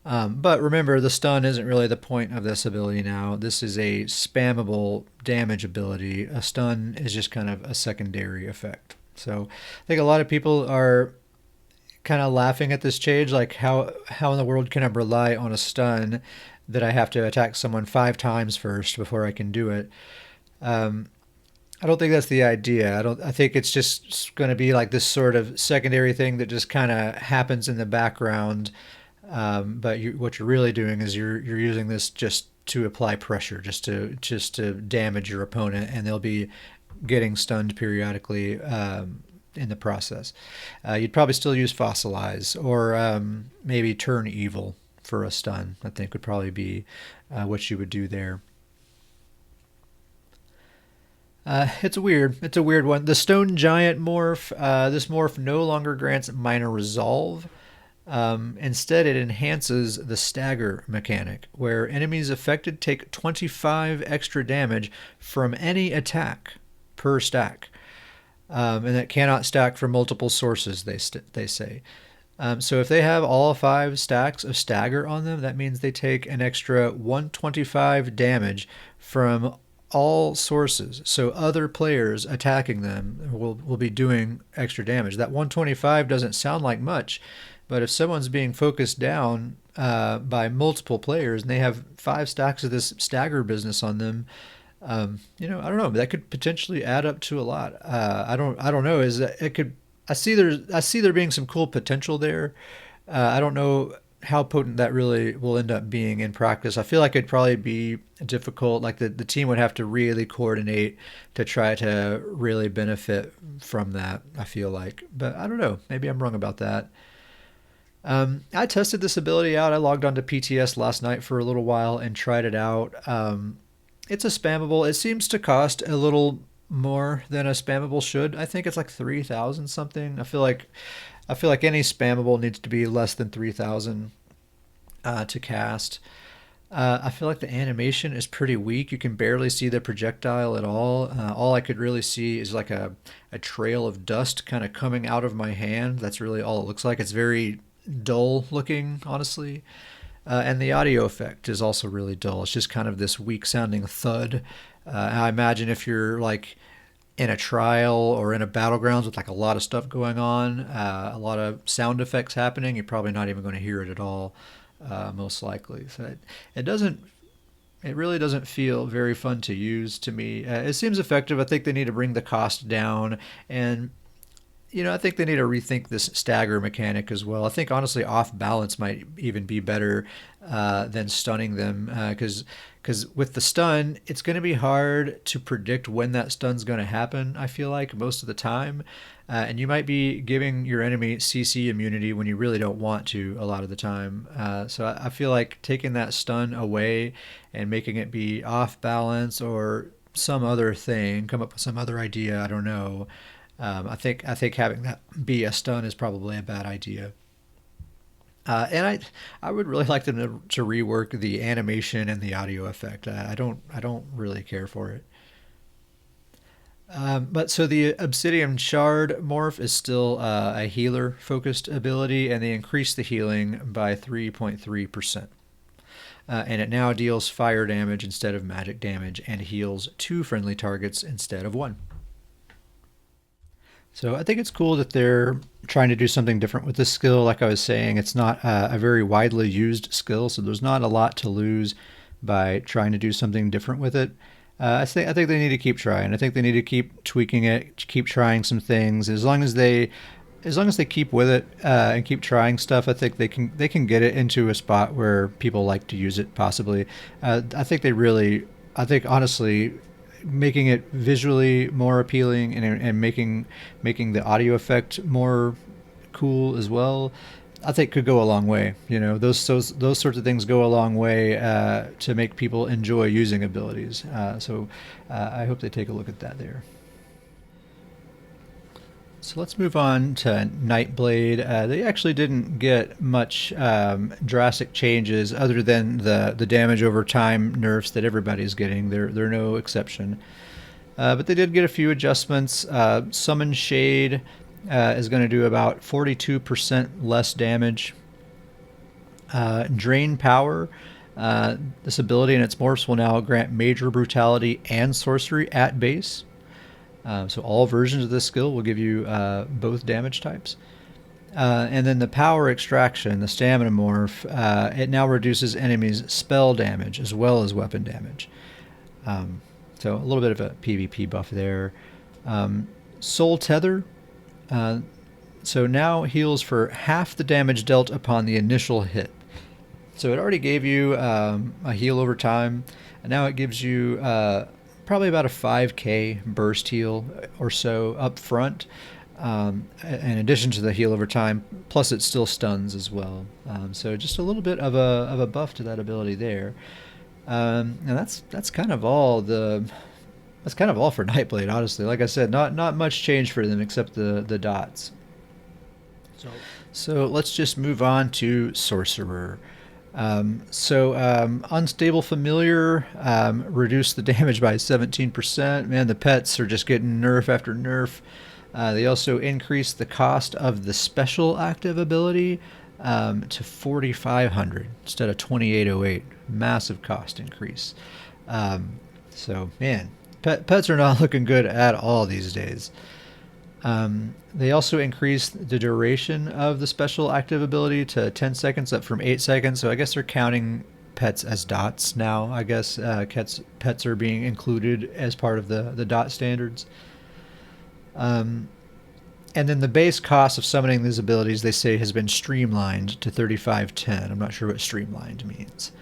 But remember, the stun isn't really the point of this ability now. This is a spammable damage ability. A stun is just kind of a secondary effect. So I think a lot of people are kind of laughing at this change, like how in the world can I rely on a stun that I have to attack someone 5 times first before I can do it? I don't think that's the idea. I think it's just going to be like this sort of secondary thing that just kind of happens in the background. But what you're really doing is you're using this just to apply pressure, just to damage your opponent, and they'll be getting stunned periodically in the process. You'd probably still use Fossilize or maybe Turn Evil for a stun. I think would probably be what you would do there. It's a weird one. The Stone Giant morph. This morph no longer grants minor resolve. Instead, it enhances the stagger mechanic, where enemies affected take 25 extra damage from any attack per stack, and that cannot stack from multiple sources. They say. So if they have all 5 stacks of stagger on them, that means they take an extra 125 damage from all sources. So other players attacking them will be doing extra damage. That 125 doesn't sound like much, but if someone's being focused down by multiple players and they have 5 stacks of this stagger business on them, I don't know. That could potentially add up to a lot. I don't know. Is that it could? I see there being some cool potential there. I don't know how potent that really will end up being in practice. I feel like it'd probably be difficult. Like the team would have to really coordinate to try to really benefit from that, I feel like. But I don't know. Maybe I'm wrong about that. I tested this ability out. I logged onto PTS last night for a little while and tried it out. It's a spammable. It seems to cost a little more than a spammable should. I think it's like 3,000 something. I feel like any spammable needs to be less than 3,000 to cast. I feel like the animation is pretty weak. You can barely see the projectile at all. All I could really see is like a trail of dust kind of coming out of my hand. That's really all it looks like. It's very dull looking, honestly. And the audio effect is also really dull. It's just kind of this weak sounding thud. I imagine if you're like in a trial or in a battlegrounds with like a lot of stuff going on, a lot of sound effects happening, you're probably not even going to hear it at all, most likely. So it really doesn't feel very fun to use to me. It seems effective. I think they need to bring the cost down, and I think they need to rethink this stagger mechanic as well. I think honestly, off balance might even be better than stunning them, because with the stun, it's going to be hard to predict when that stun's going to happen. I feel like most of the time, and you might be giving your enemy CC immunity when you really don't want to a lot of the time. So I feel like taking that stun away and making it be off balance or some other thing, come up with some other idea. I don't know. I think having that be a stun is probably a bad idea. And I would really like them to rework the animation and the audio effect. I don't really care for it. But so the Obsidian Shard morph is still a healer focused ability, and they increase the healing by 3.3%. and it now deals fire damage instead of magic damage and heals 2 friendly targets instead of 1. So I think it's cool that they're trying to do something different with this skill. Like I was saying, it's not a very widely used skill, so there's not a lot to lose by trying to do something different with it. I think they need to keep trying. I think they need to keep tweaking it, keep trying some things. As long as they keep with it and keep trying stuff, I think they can get it into a spot where people like to use it. Possibly, I think honestly, making it visually more appealing and making the audio effect more cool as well, I think could go a long way. You know, those sorts of things go a long way to make people enjoy using abilities. I hope they take a look at that there. So let's move on to Nightblade. They actually didn't get much drastic changes other than the damage over time nerfs that everybody's getting. They're no exception. But they did get a few adjustments. Summon Shade is going to do about 42% less damage. Drain Power. This ability and its morphs will now grant major brutality and sorcery at base. So all versions of this skill will give you both damage types. And then the Power Extraction, the Stamina Morph, it now reduces enemies' spell damage as well as weapon damage. So a little bit of a PvP buff there. Soul Tether, so now heals for half the damage dealt upon the initial hit. So it already gave you a heal over time, and now it gives you probably about a 5k burst heal or so up front, in addition to the heal over time, plus it still stuns as well. So just a little bit of a buff to that ability there. And that's kind of all for Nightblade, honestly. Like I said, not much change for them except the dots. So let's just move on to Sorcerer. Unstable Familiar reduced the damage by 17%. Man, the pets are just getting nerf after nerf. They also increased the cost of the special active ability to 4,500 instead of 2,808. Massive cost increase. Man, pets are not looking good at all these days. They also increased the duration of the special active ability to 10 seconds, up from 8 seconds. So I guess they're counting pets as dots now. I guess pets are being included as part of the dot standards. And then the base cost of summoning these abilities, they say, has been streamlined to 3510. I'm not sure what streamlined means.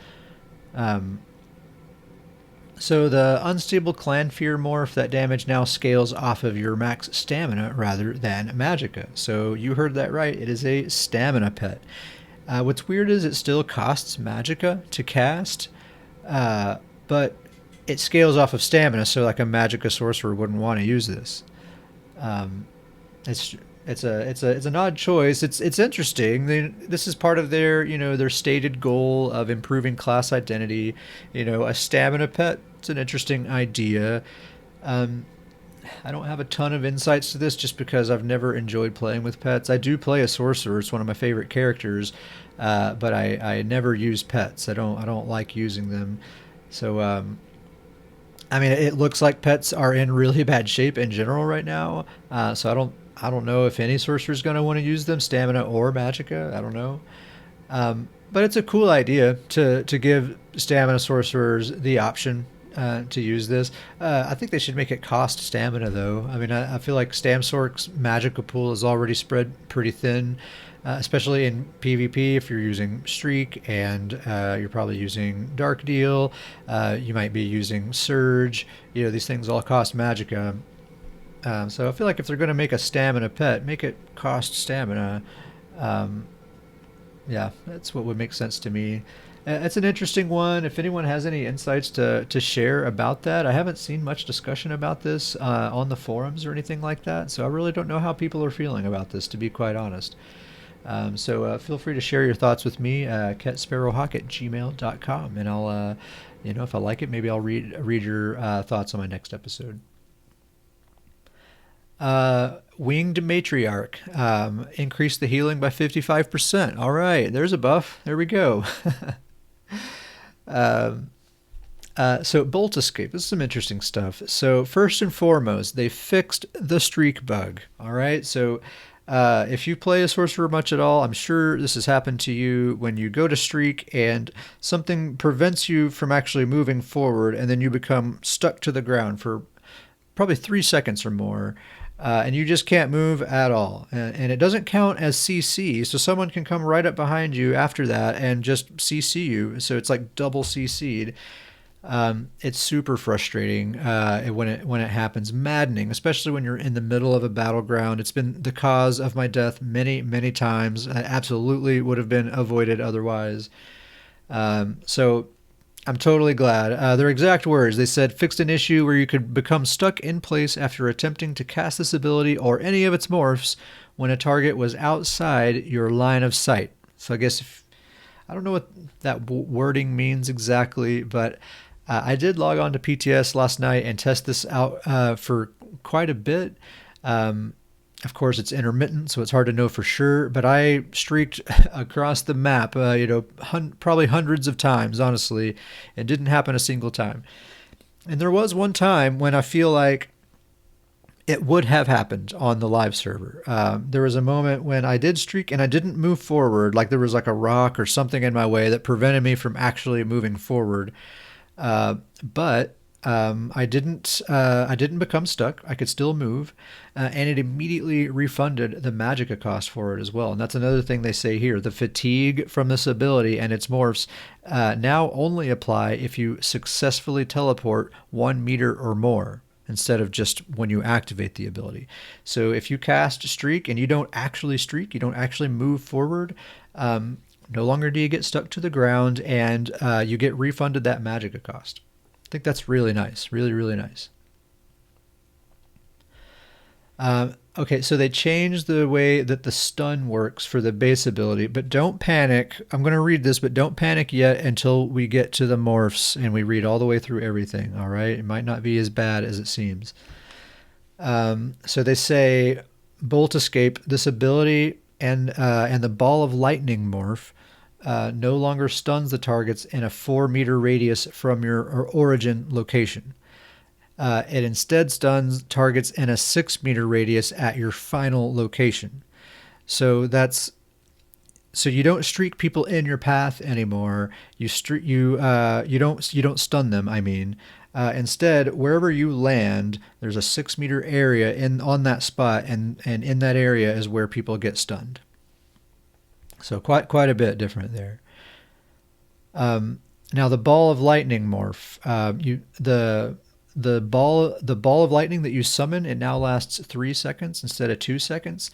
So the Unstable Clan Fear morph, that damage now scales off of your max stamina rather than magicka. So you heard that right. It is a stamina pet. What's weird is it still costs magicka to cast, but it scales off of stamina. So like a magicka sorcerer wouldn't want to use this. It's an odd choice. It's interesting. This is part of their stated goal of improving class identity. A stamina pet. It's an interesting idea. I don't have a ton of insights to this just because I've never enjoyed playing with pets. I do play a sorcerer. It's one of my favorite characters, but I never use pets. I don't like using them. So it looks like pets are in really bad shape in general right now. So I don't know if any sorcerer is going to want to use them, stamina or magicka. I don't know. But it's a cool idea to give stamina sorcerers the option to use this. I think they should make it cost stamina, though. I feel like Stamsork's magicka pool is already spread pretty thin, especially in PvP. If you're using Streak and you're probably using Dark Deal, you might be using Surge. These things all cost magicka. So I feel like if they're going to make a stamina pet, make it cost stamina. Yeah, that's what would make sense to me. It's an interesting one. If anyone has any insights to share about that, I haven't seen much discussion about this on the forums or anything like that. So I really don't know how people are feeling about this, to be quite honest. So feel free to share your thoughts with me, catsparrowhawk@gmail.com, and I'll, if I like it, maybe I'll read your thoughts on my next episode. Winged Matriarch increased the healing by 55%. All right, there's a buff. There we go. So Bolt Escape, this is some interesting stuff. So first and foremost, they fixed the streak bug. All right, so if you play a sorcerer much at all, I'm sure this has happened to you when you go to streak and something prevents you from actually moving forward, and then you become stuck to the ground for probably 3 seconds or more. And you just can't move at all. And it doesn't count as CC, so someone can come right up behind you after that and just CC you. So it's like double CC'd. It's super frustrating when it happens, maddening, especially when you're in the middle of a battleground. It's been the cause of my death many times. I absolutely would have been avoided otherwise. So I'm totally glad. Their exact words, they said, fixed an issue where you could become stuck in place after attempting to cast this ability or any of its morphs when a target was outside your line of sight. So I guess I don't know what that wording means exactly, but I did log on to PTS last night and test this out for quite a bit. Of course, it's intermittent, so it's hard to know for sure. But I streaked across the map, probably hundreds of times, honestly. It didn't happen a single time. And there was one time when I feel like it would have happened on the live server. There was a moment when I did streak and I didn't move forward, like there was like a rock or something in my way that prevented me from actually moving forward. But I didn't become stuck. I could still move, and it immediately refunded the magicka cost for it as well. And that's another thing they say here: the fatigue from this ability and its morphs now only apply if you successfully teleport 1 meter or more, instead of just when you activate the ability. So if you cast streak and you don't actually streak, you don't actually move forward. No longer do you get stuck to the ground, and you get refunded that magicka cost. I think that's really nice. Really nice. Okay, so they changed the way that the stun works for the base ability, but don't panic. I'm going to read this, but don't panic yet until we get to the morphs and we read all the way through everything, all right? It might not be as bad as it seems. So they say, Bolt Escape, this ability and the Ball of Lightning morph no longer stuns the targets in a 4-meter radius from your origin location. It instead stuns targets in a 6-meter radius at your final location. So you don't streak people in your path anymore. You don't stun them. I mean, instead, wherever you land, there's a 6-meter area on that spot, and in that area is where people get stunned. So quite a bit different there. Now the Ball of Lightning morph, the ball of lightning that you summon, it now lasts 3 seconds instead of 2 seconds.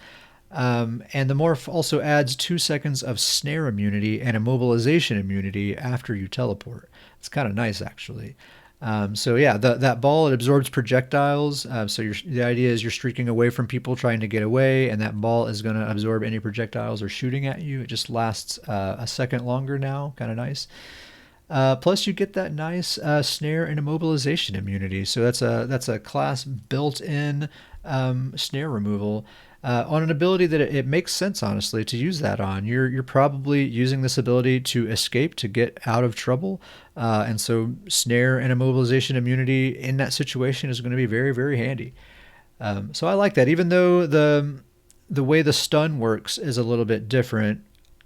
And the morph also adds 2 seconds of snare immunity and immobilization immunity after you teleport. It's kind of nice, actually. So yeah, that ball, it absorbs projectiles. So the idea is you're streaking away from people trying to get away, and that ball is going to absorb any projectiles or shooting at you. It just lasts a second longer now. Kind of nice. Plus, you get that nice snare and immobilization immunity. So that's a class built-in snare removal. On an ability that it makes sense, honestly, to use that on. You're probably using this ability to escape, to get out of trouble, and so snare and immobilization immunity in that situation is going to be very handy. So I like that, even though the way the stun works is a little bit different.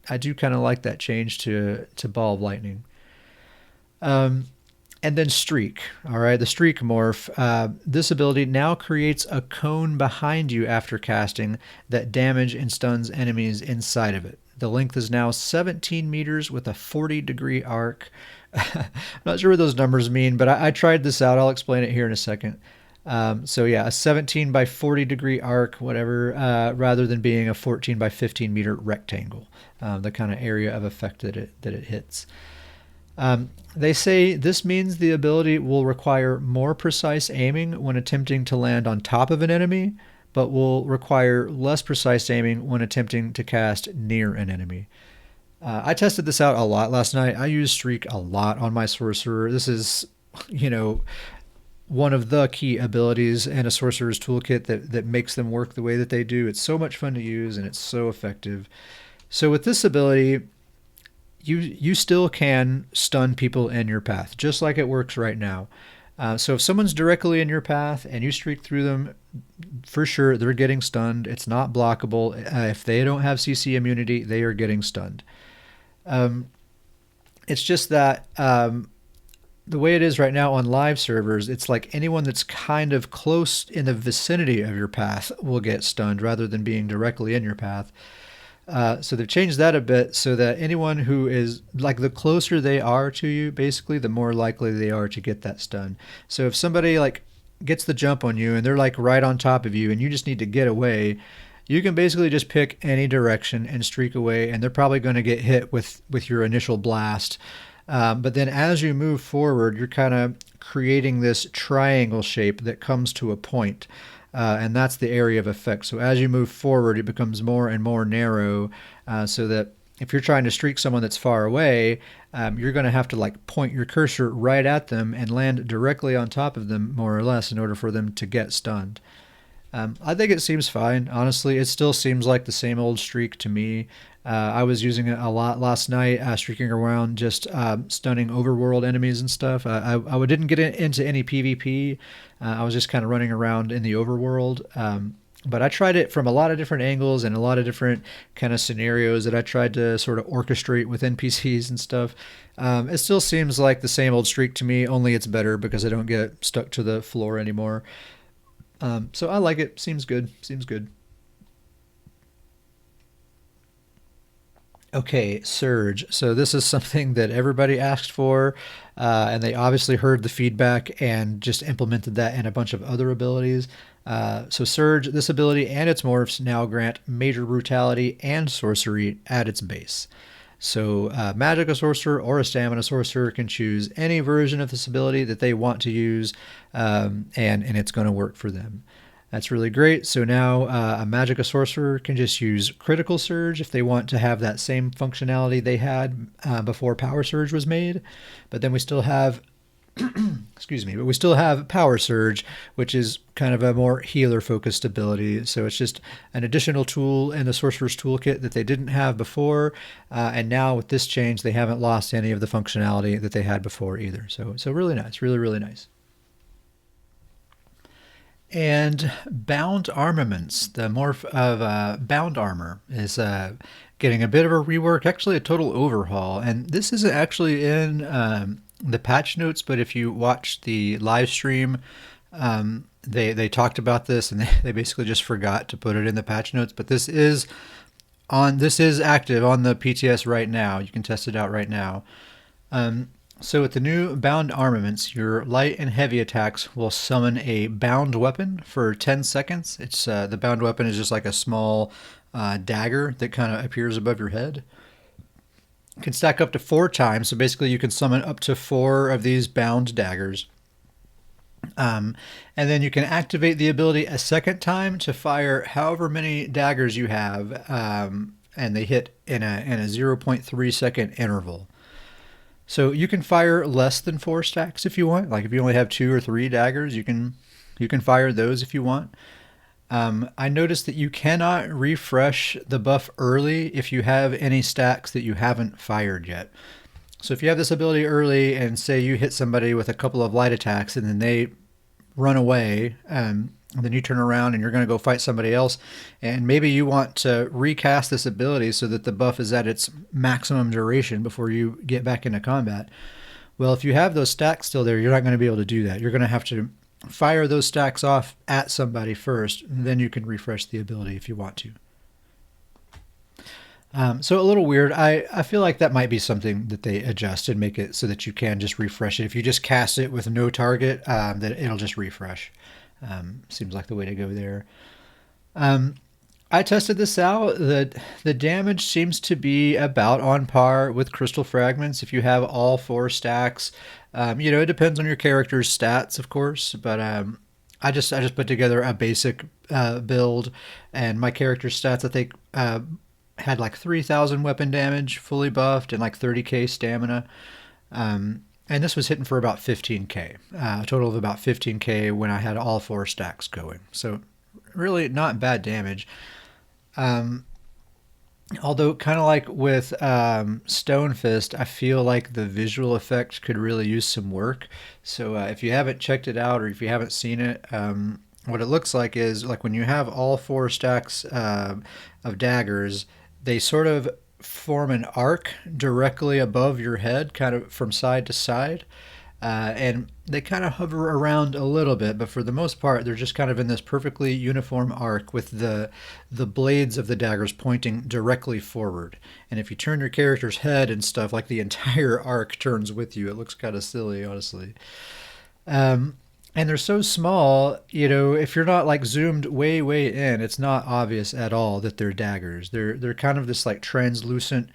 I do kind of like that change to Ball of Lightning. And then Streak. All right, the Streak morph. This ability now creates a cone behind you after casting that damage and stuns enemies inside of it. The length is now 17 meters with a 40-degree arc. I'm not sure what those numbers mean, but I tried this out. I'll explain it here in a second. So yeah, a 17 by 40-degree arc, whatever, rather than being a 14 by 15-meter rectangle, the kind of area of effect that it hits. They say this means the ability will require more precise aiming when attempting to land on top of an enemy, but will require less precise aiming when attempting to cast near an enemy. I tested this out a lot last night. I used Streak a lot on my sorcerer. This is, one of the key abilities in a sorcerer's toolkit that makes them work the way that they do. It's so much fun to use, and it's so effective. So with this ability, you still can stun people in your path, just like it works right now. So if someone's directly in your path and you streak through them, for sure they're getting stunned. It's not blockable. If they don't have CC immunity, they are getting stunned. It's just that the way it is right now on live servers, it's like anyone that's kind of close in the vicinity of your path will get stunned rather than being directly in your path. So they've changed that a bit so that anyone who is like the closer they are to you, basically, the more likely they are to get that stun. So if somebody like gets the jump on you and they're like right on top of you and you just need to get away, you can basically just pick any direction and streak away, and they're probably going to get hit with your initial blast. But then as you move forward, you're kind of creating this triangle shape that comes to a point. And that's the area of effect. So as you move forward, it becomes more and more narrow, so that if you're trying to streak someone that's far away, you're going to have to like point your cursor right at them and land directly on top of them, more or less, in order for them to get stunned. I think it seems fine. Honestly, it still seems like the same old streak to me. I was using it a lot last night, streaking around, just stunning overworld enemies and stuff. I didn't get into any PvP. I was just kind of running around in the overworld. But I tried it from a lot of different angles and a lot of different kind of scenarios that I tried to sort of orchestrate with NPCs and stuff. It still seems like the same old streak to me, only it's better because I don't get stuck to the floor anymore. So I like it. Seems good. Seems good. Okay, Surge. So this is something that everybody asked for, and they obviously heard the feedback and just implemented that in a bunch of other abilities. So Surge, this ability and its morphs now grant Major Brutality and Sorcery at its base. So Magic Sorcerer or a Stamina Sorcerer can choose any version of this ability that they want to use, and it's going to work for them. That's really great. So now a Magic Sorcerer can just use Critical Surge if they want to have that same functionality they had before Power Surge was made. But then we still have excuse me, but we still have Power Surge, which is kind of a more healer-focused ability. So it's just an additional tool in the Sorcerer's Toolkit that they didn't have before, and now with this change, they haven't lost any of the functionality that they had before either. So really nice, really, really nice. And Bound Armaments, the morph of Bound Armor, is getting a bit of a rework, actually a total overhaul. And this isn't actually in the patch notes, but if you watch the live stream, they talked about this, and they basically just forgot to put it in the patch notes. But this is active on the PTS right now. You can test it out right now. So with the new Bound Armaments, your light and heavy attacks will summon a bound weapon for 10 seconds. It's the bound weapon is just like a small dagger that kind of appears above your head. It can stack up to 4 times, so basically you can summon up to 4 of these bound daggers. And then you can activate the ability a second time to fire however many daggers you have, and they hit in a 0.3 second interval. So you can fire less than 4 stacks if you want. Like if you only have 2 or 3 daggers, you can fire those if you want. I noticed that you cannot refresh the buff early if you have any stacks that you haven't fired yet. So if you have this ability early and say you hit somebody with a couple of light attacks and then they run away, and then you turn around and you're going to go fight somebody else, and maybe you want to recast this ability so that the buff is at its maximum duration before you get back into combat. Well, if you have those stacks still there, you're not going to be able to do that. You're going to have to fire those stacks off at somebody first, and then you can refresh the ability if you want to. So a little weird. I feel like that might be something that they adjust and make it so that you can just refresh it. If you just cast it with no target, that it'll just refresh. Seems like the way to go there. I tested this out. The damage seems to be about on par with Crystal Fragments if you have all 4 stacks. It depends on your character's stats, of course, but I just put together a basic build, and my character's stats, I think, had like 3,000 weapon damage fully buffed and like 30k stamina. And this was hitting for about 15k, a total of about 15k when I had all 4 stacks going. So really not bad damage. Although, kind of like with Stone Fist, I feel like the visual effect could really use some work. So, if you haven't checked it out or if you haven't seen it, what it looks like is like when you have all four stacks of daggers, they sort of form an arc directly above your head, kind of from side to side. And they kind of hover around a little bit, but for the most part, they're just kind of in this perfectly uniform arc with the blades of the daggers pointing directly forward. And if you turn your character's head and stuff, like the entire arc turns with you. It looks kind of silly, honestly. Um, and they're so small, if you're not like zoomed way, way in, it's not obvious at all that they're daggers. They're kind of this like translucent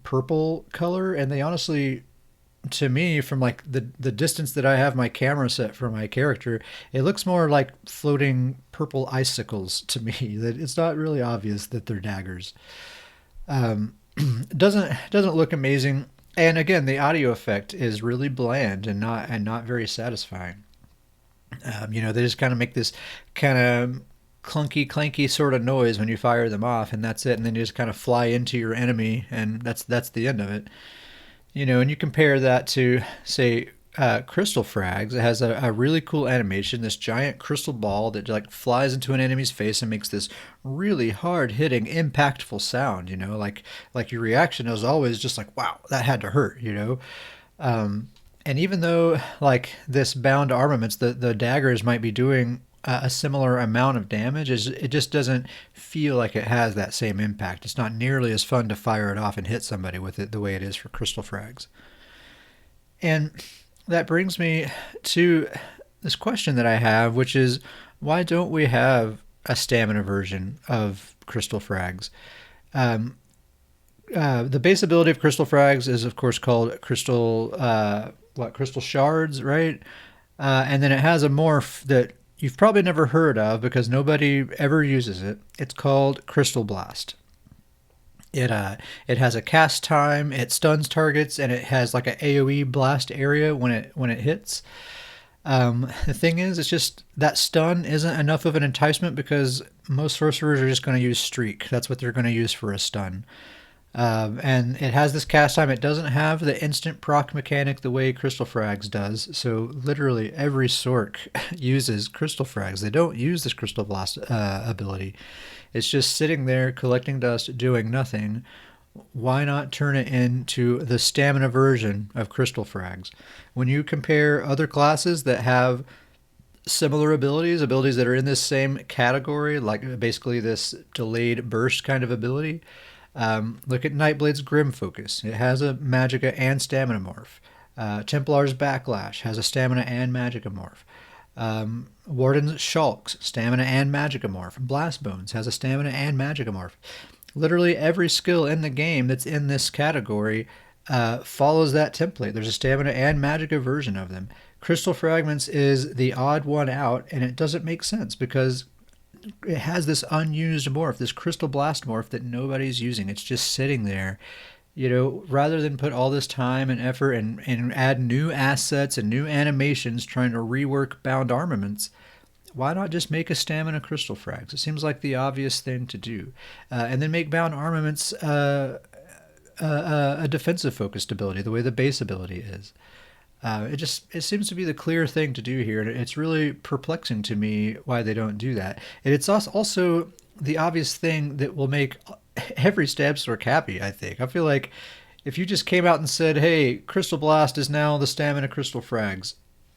purple color, and they honestly, to me, from like the distance that I have my camera set for my character, it looks more like floating purple icicles to me. That it's not really obvious that they're daggers. Doesn't look amazing, and again, the audio effect is really bland and not very satisfying. They just kind of make this kind of clunky, clanky sort of noise when you fire them off, and that's it. And then you just kind of fly into your enemy, and that's the end of it. And you compare that to, say, Crystal Frags. It has a really cool animation. This giant crystal ball that like flies into an enemy's face and makes this really hard hitting, impactful sound. Like your reaction is always just like, "Wow, that had to hurt." And even though like this bound armaments, the daggers might be doing a similar amount of damage, it just doesn't feel like it has that same impact. It's not nearly as fun to fire it off and hit somebody with it the way it is for Crystal Frags. And that brings me to this question that I have, which is, why don't we have a stamina version of Crystal Frags? Um, the base ability of Crystal Frags is, of course, called Crystal Shards, right? And then it has a morph that you've probably never heard of because nobody ever uses it. It's called Crystal Blast. It has a cast time, it stuns targets, and it has like an AOE blast area when it hits. The thing is, it's just that stun isn't enough of an enticement because most sorcerers are just going to use streak. That's what they're going to use for a stun. And it has this cast time. It doesn't have the instant proc mechanic the way Crystal Frags does. So literally every Sorc uses Crystal Frags. They don't use this Crystal Blast ability. It's just sitting there collecting dust, doing nothing. Why not turn it into the stamina version of Crystal Frags? When you compare other classes that have similar abilities that are in this same category, like basically this delayed burst kind of ability, look at Nightblade's Grim Focus. It has a Magicka and Stamina morph. Templar's Backlash has a Stamina and Magicka morph. Warden's Shulks, Stamina and Magicka morph. Blastbones has a Stamina and Magicka morph. Literally every skill in the game that's in this category follows that template. There's a Stamina and Magicka version of them. Crystal Fragments is the odd one out, and it doesn't make sense because it has this unused morph, this Crystal Blast morph that nobody's using. It's just sitting there. Rather than put all this time and effort and add new assets and new animations trying to rework bound armaments, why not just make a Stamina Crystal Frags? It seems like the obvious thing to do. And then make bound armaments a defensive focused ability, the way the base ability is. It seems to be the clear thing to do here, and it's really perplexing to me why they don't do that. And it's also the obvious thing that will make every Stab Sorc happy, I think. I feel like if you just came out and said, hey, Crystal Blast is now the Stamina Crystal Frags,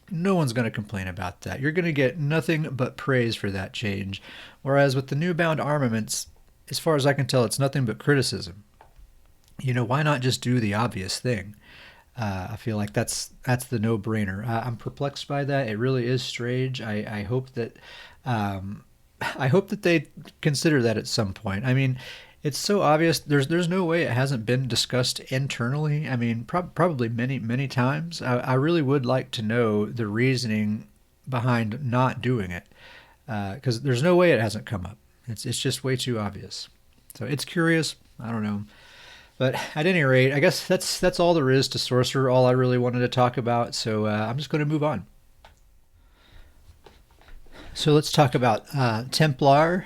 no one's going to complain about that. You're going to get nothing but praise for that change. Whereas with the new bound armaments, as far as I can tell, it's nothing but criticism. Why not just do the obvious thing? I feel like that's the no-brainer. I'm perplexed by that. It really is strange. I hope that they consider that at some point. I mean, it's so obvious. There's no way it hasn't been discussed internally. I mean, probably many times. I really would like to know the reasoning behind not doing it, because there's no way it hasn't come up. It's just way too obvious. So it's curious. I don't know. But at any rate, I guess that's all there is to Sorcerer, all I really wanted to talk about, so I'm just going to move on. So let's talk about Templar.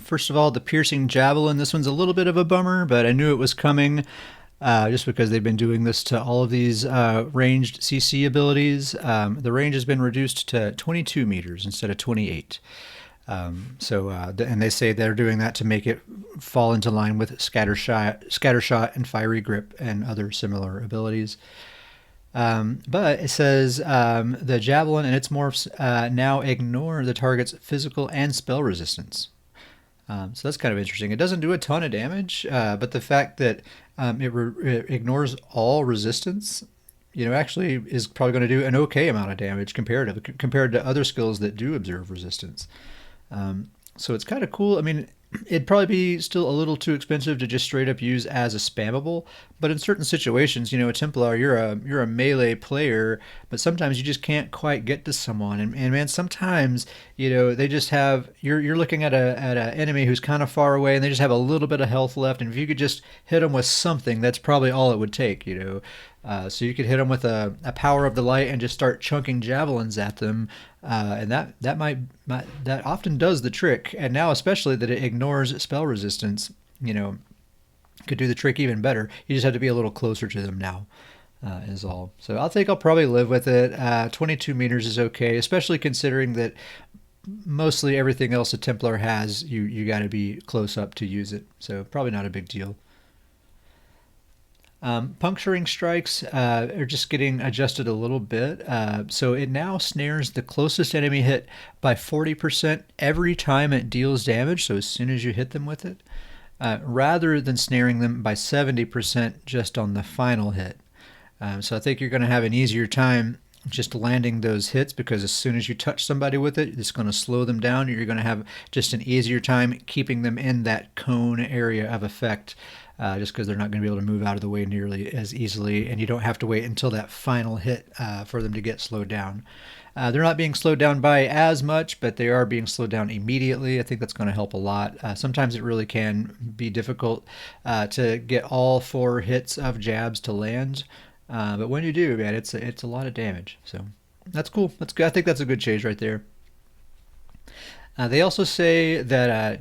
First of all, the piercing javelin. This one's a little bit of a bummer, but I knew it was coming just because they've been doing this to all of these ranged CC abilities. The range has been reduced to 22 meters instead of 28. And they say they're doing that to make it fall into line with scattershot, and fiery grip, and other similar abilities. But it says the javelin and its morphs now ignore the target's physical and spell resistance. So that's kind of interesting. It doesn't do a ton of damage, but the fact that it ignores all resistance, actually is probably going to do an okay amount of damage compared to other skills that do observe resistance. So it's kind of cool. I mean, it'd probably be still a little too expensive to just straight up use as a spammable, but in certain situations, a Templar, you're a melee player, but sometimes you just can't quite get to someone, and man, sometimes they just have you're looking at an enemy who's kind of far away, and they just have a little bit of health left, and if you could just hit them with something, that's probably all it would take. So you could hit them with a power of the light and just start chunking javelins at them, and that often does the trick. And now, especially that it ignores spell resistance, could do the trick even better. You just have to be a little closer to them now, is all. So I'll probably live with it. 22 meters is okay, especially considering that mostly everything else a Templar has, you got to be close up to use it. So probably not a big deal. Puncturing strikes are just getting adjusted a little bit. So it now snares the closest enemy hit by 40% every time it deals damage, so as soon as you hit them with it, rather than snaring them by 70% just on the final hit. So I think you're going to have an easier time just landing those hits, because as soon as you touch somebody with it, it's going to slow them down. You're going to have just an easier time keeping them in that cone area of effect. Just because they're not going to be able to move out of the way nearly as easily, and you don't have to wait until that final hit for them to get slowed down. They're not being slowed down by as much, but they are being slowed down immediately. I think that's going to help a lot. Sometimes it really can be difficult to get all 4 hits of jabs to land, but when you do, man, it's a lot of damage. So that's cool. That's good. I think that's a good change right there. They also say that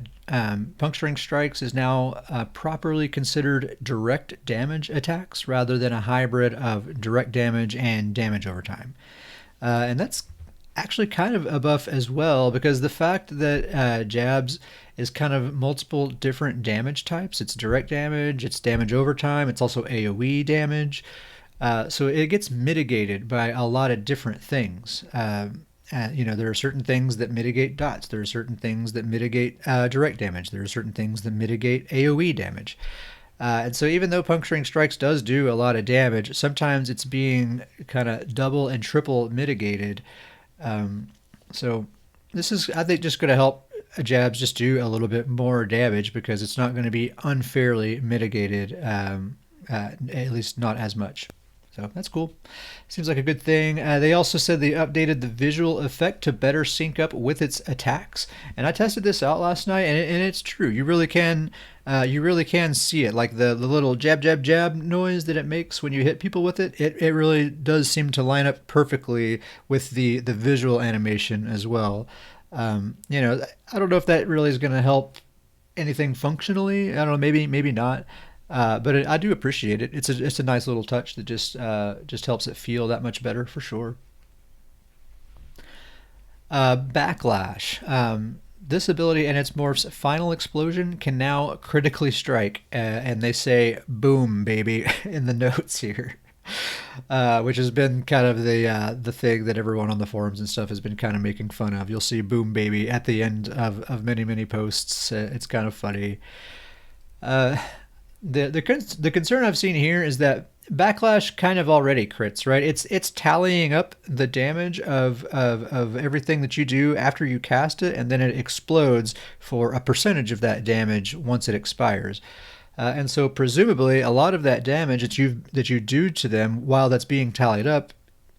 puncturing strikes is now properly considered direct damage attacks rather than a hybrid of direct damage and damage over time. And that's actually kind of a buff as well, because the fact that jabs is kind of multiple different damage types. It's direct damage, it's damage over time, it's also AoE damage. So it gets mitigated by a lot of different things. There are certain things that mitigate dots. There are certain things that mitigate direct damage. There are certain things that mitigate AoE damage. And so even though puncturing strikes does do a lot of damage, sometimes it's being kind of double and triple mitigated. So this is, I think, just going to help jabs just do a little bit more damage, because it's not going to be unfairly mitigated, at least not as much. So that's cool. Seems like a good thing. They also said they updated the visual effect to better sync up with its attacks. And I tested this out last night, and it's true. You really can see it. Like the little jab, jab, jab noise that it makes when you hit people with it. It really does seem to line up perfectly with the visual animation as well. I don't know if that really is going to help anything functionally. I don't know. Maybe not. But I do appreciate it. It's a nice little touch that just helps it feel that much better for sure. Backlash. This ability and its morph's final explosion can now critically strike, and they say "boom, baby" in the notes here, which has been kind of the thing that everyone on the forums and stuff has been kind of making fun of. You'll see "boom, baby" at the end of many posts. It's kind of funny. The concern I've seen here is that Backlash kind of already crits, right? It's tallying up the damage of everything that you do after you cast it, and then it explodes for a percentage of that damage once it expires. And so presumably a lot of that damage that you do to them while that's being tallied up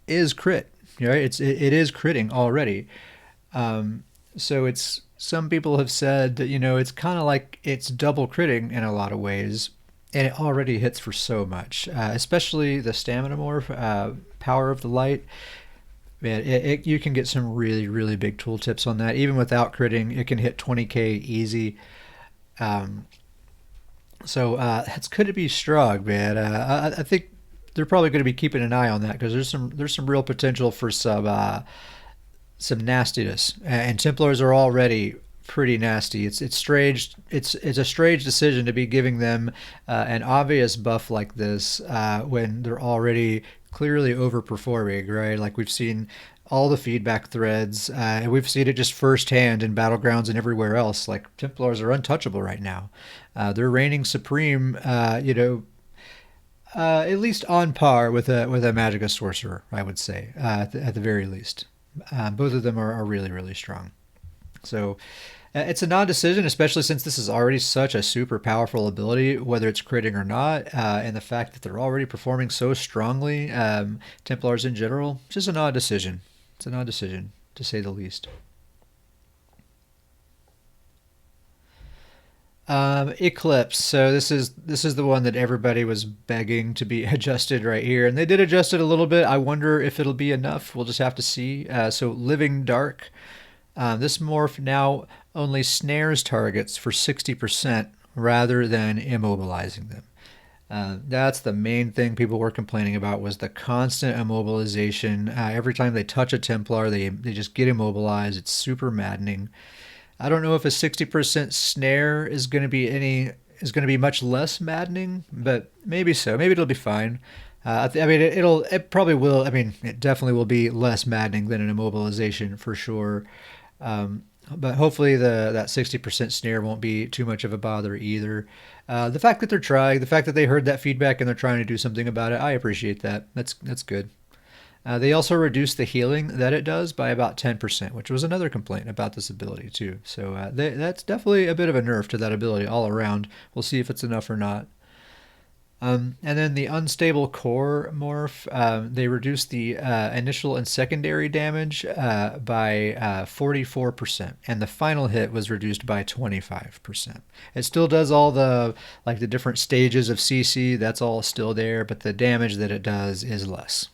is crit. Right? It is critting already. So some people have said that it's kind of like it's double critting in a lot of ways, and it already hits for so much, especially the stamina morph, power of the light. Man, you can get some really, really big tooltips on that. Even without critting, it can hit 20k easy. Um, that's going to be strong, man. I think they're probably going to be keeping an eye on that because there's some real potential for some nastiness, and Templars are already pretty nasty. It's strange. It's a strange decision to be giving them an obvious buff like this when they're already clearly overperforming, right? Like we've seen all the feedback threads, and we've seen it just firsthand in battlegrounds and everywhere else. Like Templars are untouchable right now. They're reigning supreme. At least on par with a Magicka sorcerer, I would say, at the very least. Both of them are really, really strong. So it's a non-decision, especially since this is already such a super powerful ability, whether it's critting or not, and the fact that they're already performing so strongly. Templars in general, just a non-decision. It's a non-decision, to say the least. Eclipse. So this is the one that everybody was begging to be adjusted right here, and they did adjust it a little bit. I wonder if it'll be enough. We'll just have to see. So Living Dark. This morph now only snares targets for 60% rather than immobilizing them. That's the main thing people were complaining about was the constant immobilization. Every time they touch a Templar, they just get immobilized. It's super maddening. I don't know if a 60% snare is going to be much less maddening, but maybe so. Maybe it'll be fine. I mean, it probably will. I mean, it definitely will be less maddening than an immobilization for sure. But hopefully that 60% snare won't be too much of a bother either. The fact that they're trying, the fact that they heard that feedback and they're trying to do something about it, I appreciate that. That's good. They also reduced the healing that it does by about 10%, which was another complaint about this ability too. So that's definitely a bit of a nerf to that ability all around. We'll see if it's enough or not. And then the Unstable Core morph, they reduced the initial and secondary damage by 44%, and the final hit was reduced by 25%. It still does all the different stages of CC, that's all still there, but the damage that it does is less.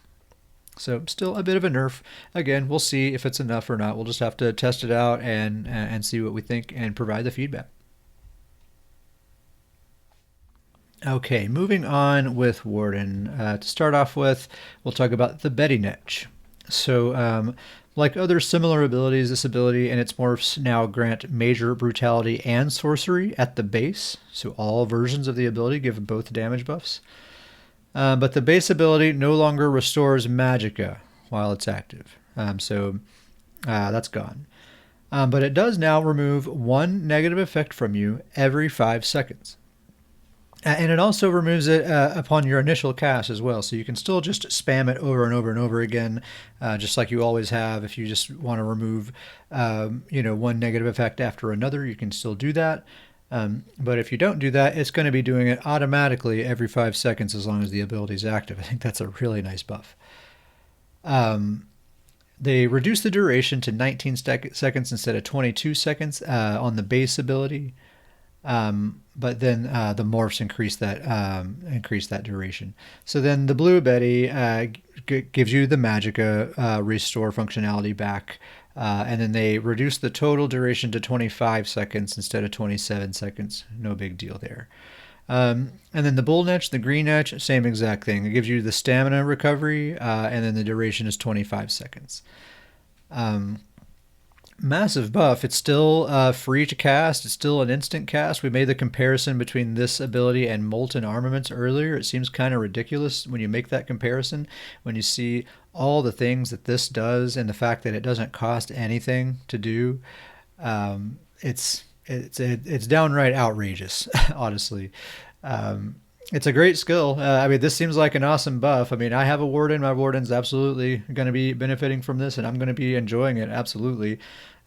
So still a bit of a nerf. Again, we'll see if it's enough or not. We'll just have to test it out and see what we think and provide the feedback. Okay, moving on with Warden. To start off with, we'll talk about the Betty Netch. So, like other similar abilities, this ability and its morphs now grant major brutality and sorcery at the base. So all versions of the ability give both damage buffs. But the base ability no longer restores magicka while it's active. So that's gone. But it does now remove one negative effect from you every 5 seconds. And it also removes it upon your initial cast as well. So you can still just spam it over and over and over again, just like you always have. If you just want to remove one negative effect after another, you can still do that. But if you don't do that, it's going to be doing it automatically every 5 seconds as long as the ability is active. I think that's a really nice buff. They reduce the duration to 19 seconds instead of 22 seconds on the base ability. But then the morphs increase that duration. So then the Blue Betty gives you the magicka restore functionality back. And then they reduce the total duration to 25 seconds instead of 27 seconds. No big deal there. And then the Bull Netch, the Green Netch, same exact thing. It gives you the stamina recovery, and then the duration is 25 seconds. Massive buff. It's still free to cast. It's still an instant cast. We made the comparison between this ability and Molten Armaments earlier. It seems kind of ridiculous when you make that comparison, when you see all the things that this does and the fact that it doesn't cost anything to do. It's downright outrageous, honestly. It's a great skill. I mean, this seems like an awesome buff. I mean, I have a Warden. My Warden's absolutely going to be benefiting from this, and I'm going to be enjoying it, absolutely.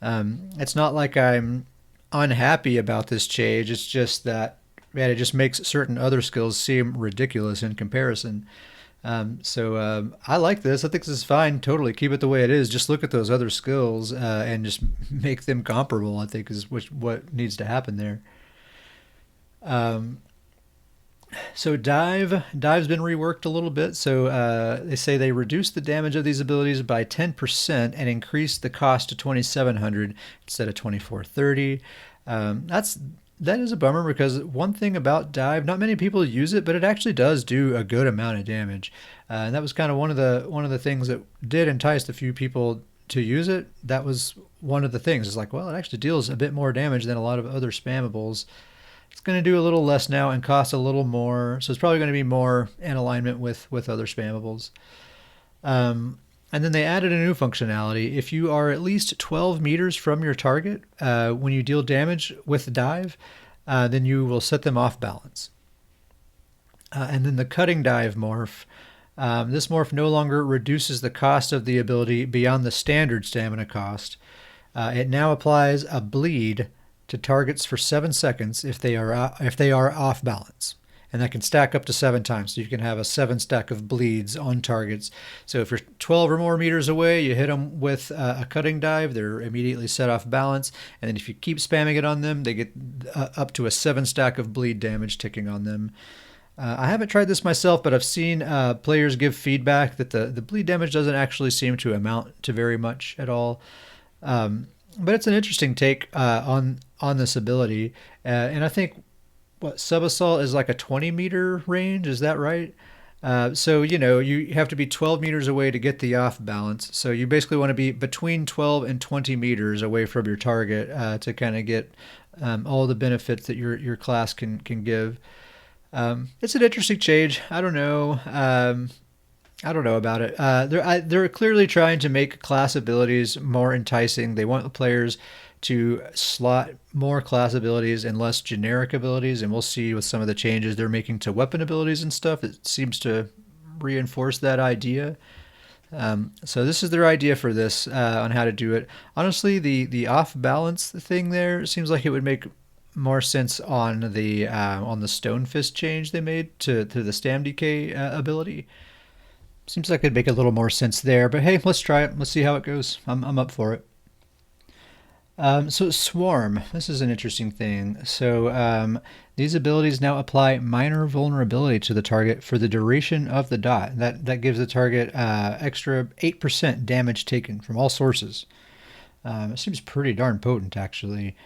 It's not like I'm unhappy about this change. It's just that, man, it just makes certain other skills seem ridiculous in comparison. So I like this. I think this is fine. Totally keep it the way it is. Just look at those other skills and just make them comparable, I think is what needs to happen there. So dive's been reworked a little bit. So they say they reduced the damage of these abilities by 10% and increased the cost to 2,700 instead of 2,430. That is a bummer because one thing about dive, not many people use it, but it actually does do a good amount of damage. And that was kind of one of the things that did entice a few people to use it. That was one of the things. It's like, well, it actually deals a bit more damage than a lot of other spammables. It's going to do a little less now and cost a little more, so it's probably going to be more in alignment with other spammables. And then they added a new functionality. If you are at least 12 meters from your target when you deal damage with dive, then you will set them off balance. And then the cutting dive morph. This morph no longer reduces the cost of the ability beyond the standard stamina cost. It now applies a bleed to targets for 7 seconds if they are off balance, and that can stack up to 7 times. So you can have a 7 stack of bleeds on targets. So if you're 12 or more meters away, you hit them with a cutting dive, they're immediately set off balance, and then if you keep spamming it on them, they get up to a 7 stack of bleed damage ticking on them. I haven't tried this myself, but I've seen players give feedback that the bleed damage doesn't actually seem to amount to very much at all. But it's an interesting take on this ability, and I think what sub assault is like a 20-meter range. Is that right? So you have to be 12 meters away to get the off balance. So you basically want to be between 12 and 20 meters away from your target to kind of get all the benefits that your class can give. It's an interesting change. I don't know. I don't know about it. They're clearly trying to make class abilities more enticing. They want the players to slot more class abilities and less generic abilities, and we'll see with some of the changes they're making to weapon abilities and stuff. It seems to reinforce that idea. So this is their idea for this on how to do it. Honestly, the off balance thing there seems like it would make more sense on the Stone Fist change they made to the Stam DK ability. Seems like it'd make a little more sense there, but hey, let's try it. Let's see how it goes. I'm up for it. So Swarm, this is an interesting thing. So these abilities now apply minor vulnerability to the target for the duration of the dot. That gives the target extra 8% damage taken from all sources. It seems pretty darn potent, actually.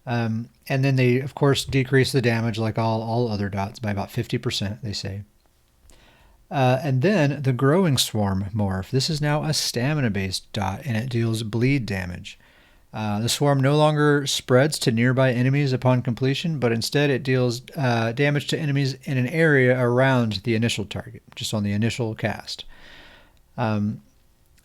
And then they, of course, decrease the damage like all other dots by about 50%, they say. And then the Growing Swarm morph. This is now a stamina-based dot, and it deals bleed damage. The swarm no longer spreads to nearby enemies upon completion, but instead it deals damage to enemies in an area around the initial target, just on the initial cast. And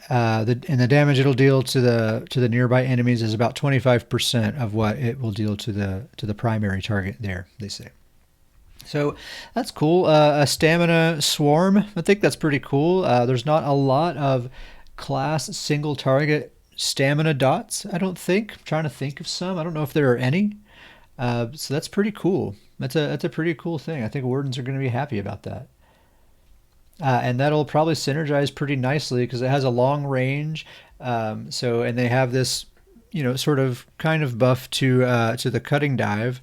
the damage it'll deal to the nearby enemies is about 25% of what it will deal to the primary target there, they say. So that's cool. A stamina swarm. I think that's pretty cool. There's not a lot of class single target stamina dots, I don't think. I'm trying to think of some. I don't know if there are any. So that's pretty cool. That's a pretty cool thing. I think Wardens are going to be happy about that. And that'll probably synergize pretty nicely because it has a long range. And they have this, sort of kind of buff to the cutting dive.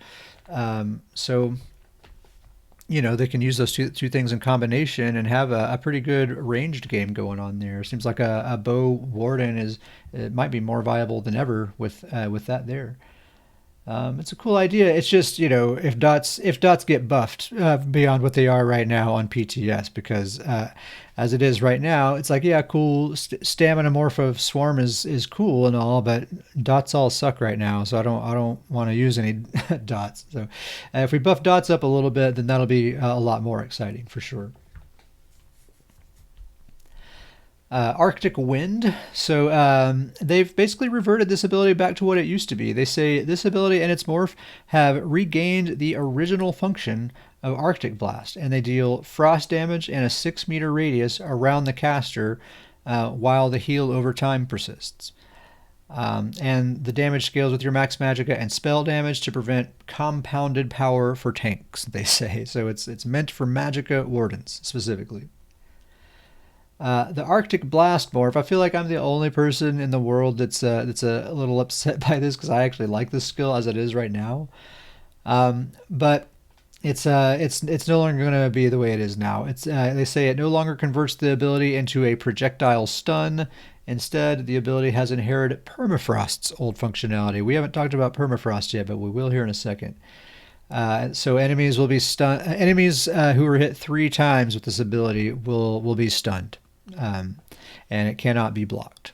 They can use those two things in combination and have a pretty good ranged game going on there. Seems like a bow warden it might be more viable than ever with that there. It's a cool idea. It's just if dots get buffed beyond what they are right now on PTS, because as it is right now, it's like, yeah, cool. Stamina morph of swarm is cool and all, but dots all suck right now, so I don't want to use any dots. So if we buff dots up a little bit, then that'll be a lot more exciting for sure. Arctic Wind. So they've basically reverted this ability back to what it used to be. They say this ability and its morph have regained the original function of Arctic Blast, and they deal frost damage in a 6-meter radius around the caster while the heal over time persists. And the damage scales with your max magicka and spell damage to prevent compounded power for tanks, they say. So it's meant for magicka wardens specifically. The Arctic Blast morph, I feel like I'm the only person in the world that's a little upset by this because I actually like this skill as it is right now. But It's no longer going to be the way it is now. They say it no longer converts the ability into a projectile stun. Instead, the ability has inherited permafrost's old functionality. We haven't talked about permafrost yet, but we will here in a second. So enemies will be stunned. Enemies who are hit 3 times with this ability will be stunned, and it cannot be blocked.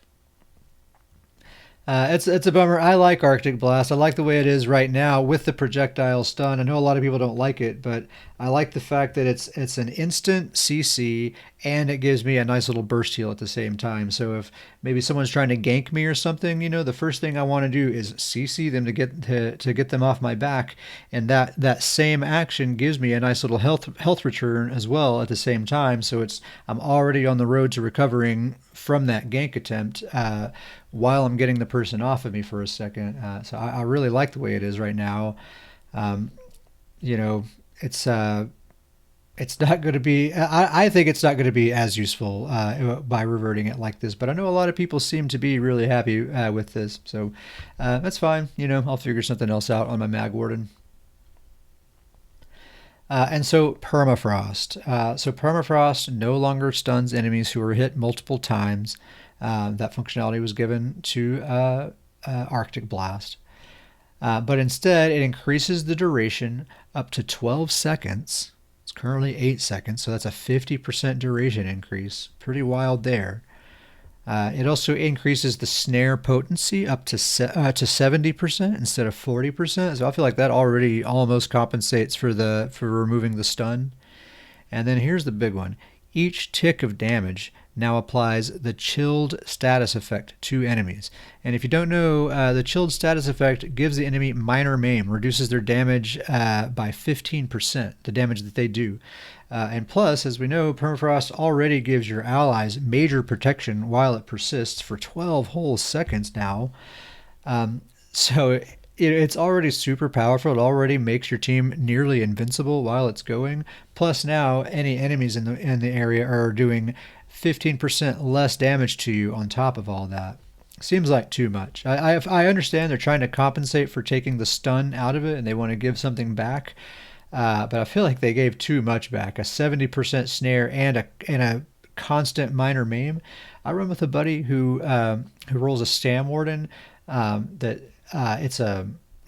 It's a bummer. I like Arctic Blast. I like the way it is right now with the projectile stun. I know a lot of people don't like it, but I like the fact that it's an instant CC and it gives me a nice little burst heal at the same time. So if maybe someone's trying to gank me or something, the first thing I want to do is CC them to get them off my back, and that same action gives me a nice little health return as well at the same time. So I'm already on the road to recovering from that gank attempt. While I'm getting the person off of me for a second. So I really like the way it is right now. Um, you know, it's not going to be. I think it's not going to be as useful by reverting it like this. But I know a lot of people seem to be really happy with this. So that's fine. I'll figure something else out on my Mag Warden. And so permafrost. So permafrost no longer stuns enemies who are hit multiple times. That functionality was given to Arctic Blast. But instead, it increases the duration up to 12 seconds. It's currently 8 seconds, so that's a 50% duration increase. Pretty wild there. It also increases the snare potency up to 70% instead of 40%. So I feel like that already almost compensates for removing the stun. And then here's the big one. Each tick of damage now applies the chilled status effect to enemies. And if you don't know, the chilled status effect gives the enemy minor maim, reduces their damage by 15%, the damage that they do. And plus, as we know, permafrost already gives your allies major protection while it persists for 12 whole seconds now. So it's already super powerful. It already makes your team nearly invincible while it's going. Plus now, any enemies in the area are doing 15% less damage to you on top of all that. Seems like too much. I understand they're trying to compensate for taking the stun out of it and they want to give something back. But I feel like they gave too much back. A 70% snare and a constant minor maim. I run with a buddy who rolls a Stam Warden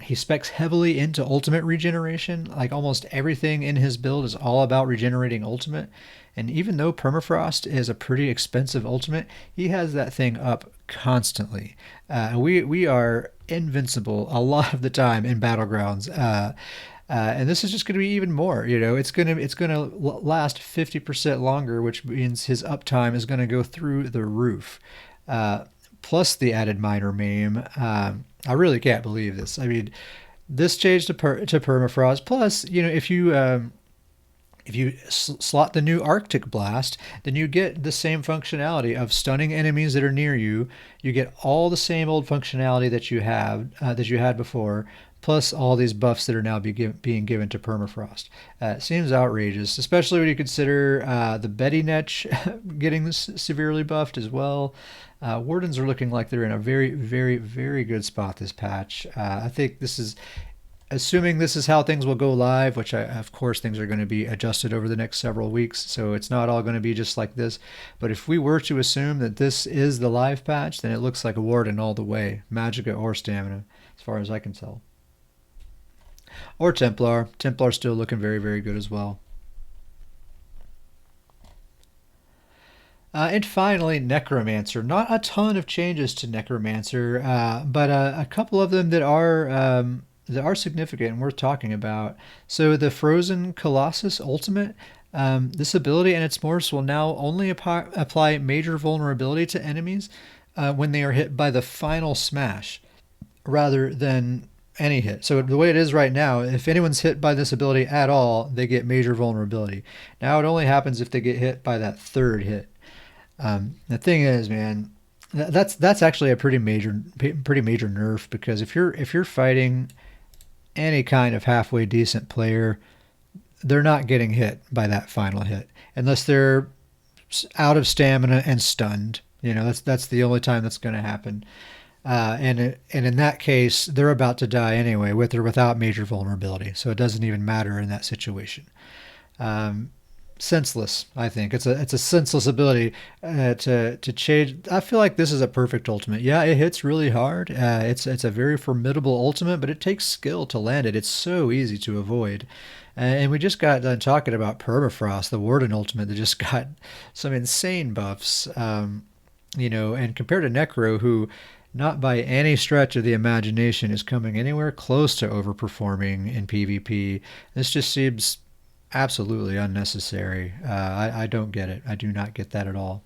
he specs heavily into ultimate regeneration. Like almost everything in his build is all about regenerating ultimate. And even though permafrost is a pretty expensive ultimate, he has that thing up constantly. We are invincible a lot of the time in battlegrounds. And this is just going to be even more. It's gonna last 50% longer, which means his uptime is going to go through the roof. Plus the added minor maim. I really can't believe this. I mean, this changed to permafrost. Plus, if you slot the new Arctic Blast, then you get the same functionality of stunning enemies that are near you. You get all the same old functionality that you had before, plus all these buffs that are now being given to permafrost. It seems outrageous, especially when you consider the Betty Netch getting severely buffed as well. Wardens are looking like they're in a very, very, very good spot this patch. I think assuming this is how things will go live, which of course things are going to be adjusted over the next several weeks, so it's not all going to be just like this. But if we were to assume that this is the live patch, then it looks like a Warden all the way, Magicka or Stamina, as far as I can tell. Or Templar. Templar's still looking very, very good as well. And finally, Necromancer. Not a ton of changes to Necromancer, but a couple of them that are significant and worth talking about. So the Frozen Colossus Ultimate, this ability and its morphs will now only apply major vulnerability to enemies when they are hit by the final smash, rather than any hit. So the way it is right now, if anyone's hit by this ability at all, they get major vulnerability. Now it only happens if they get hit by that third hit. The thing is, man, that's actually a pretty major nerf, because if you're fighting any kind of halfway decent player, they're not getting hit by that final hit unless they're out of stamina and stunned. That's the only time that's going to happen. And in that case, they're about to die anyway, with or without major vulnerability. So it doesn't even matter in that situation. Um, Senseless, I think it's a senseless ability to change. I feel like this is a perfect ultimate. Yeah, it hits really hard. It's a very formidable ultimate, but it takes skill to land it. It's so easy to avoid. And we just got done talking about Permafrost, the Warden ultimate that just got some insane buffs. And compared to Necro, who not by any stretch of the imagination is coming anywhere close to overperforming in PvP, this just seems absolutely unnecessary. I don't get it. I do not get that at all.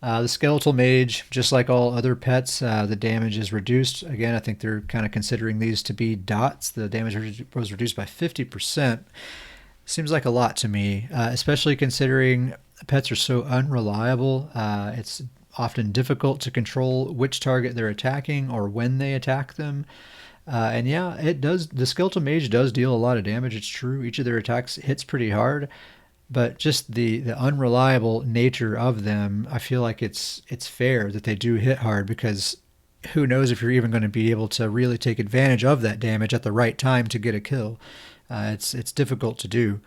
The skeletal mage, just like all other pets, the damage is reduced. Again, I think they're kind of considering these to be dots. The damage was reduced by 50%. Seems like a lot to me, especially considering pets are so unreliable. It's often difficult to control which target they're attacking or when they attack them. And yeah, it does. The skeletal mage does deal a lot of damage. It's true. Each of their attacks hits pretty hard, but just the unreliable nature of them, I feel like it's fair that they do hit hard, because who knows if you're even going to be able to really take advantage of that damage at the right time to get a kill. It's difficult to do.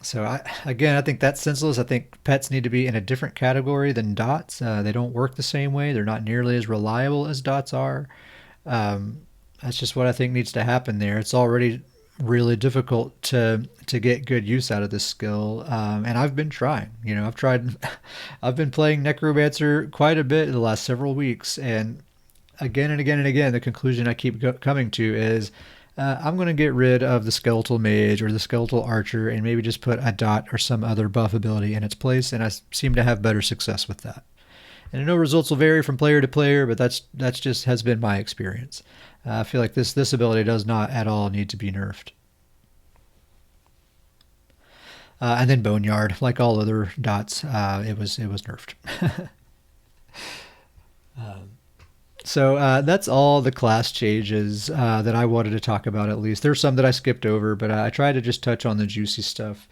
So I think that's senseless. I think pets need to be in a different category than dots. They don't work the same way. They're not nearly as reliable as dots are. That's just what I think needs to happen there. It's already really difficult to get good use out of this skill, and I've been trying. I've tried. I've been playing Necromancer quite a bit in the last several weeks, and again and again and again, the conclusion I keep coming to is I'm going to get rid of the skeletal mage or the skeletal archer and maybe just put a dot or some other buff ability in its place, and I seem to have better success with that. And I know results will vary from player to player, but that's just has been my experience. I feel like this ability does not at all need to be nerfed. And then Boneyard, like all other dots, it was nerfed. So that's all the class changes that I wanted to talk about. At least there's some that I skipped over, but I tried to just touch on the juicy stuff.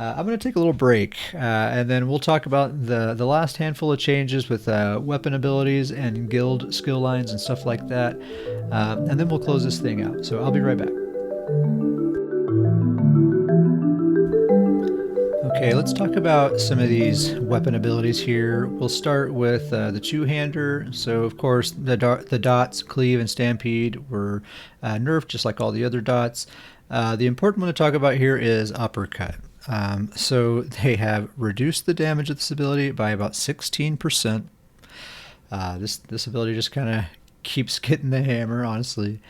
I'm going to take a little break, and then we'll talk about the last handful of changes with weapon abilities and guild skill lines and stuff like that, and then we'll close this thing out. So I'll be right back. Okay, let's talk about some of these weapon abilities here. We'll start with the two-hander. So, of course, the dots, Cleave and Stampede, were nerfed just like all the other dots. The important one to talk about here is Uppercut. So they have reduced the damage of this ability by about 16%. This ability just kind of keeps getting the hammer, honestly.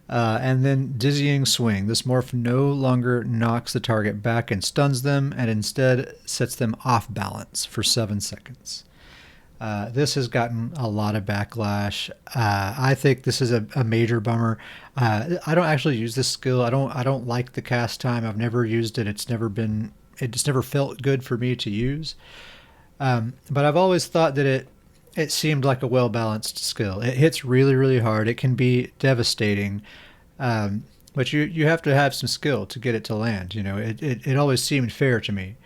And then Dizzying Swing. This morph no longer knocks the target back and stuns them, and instead sets them off balance for 7 seconds. This has gotten a lot of backlash. I think this is a major bummer. I don't actually use this skill. I don't like the cast time. I've never used it. It's just never felt good for me to use. But I've always thought that it seemed like a well-balanced skill. It hits really, really hard. It can be devastating, but you have to have some skill to get it to land. It always seemed fair to me.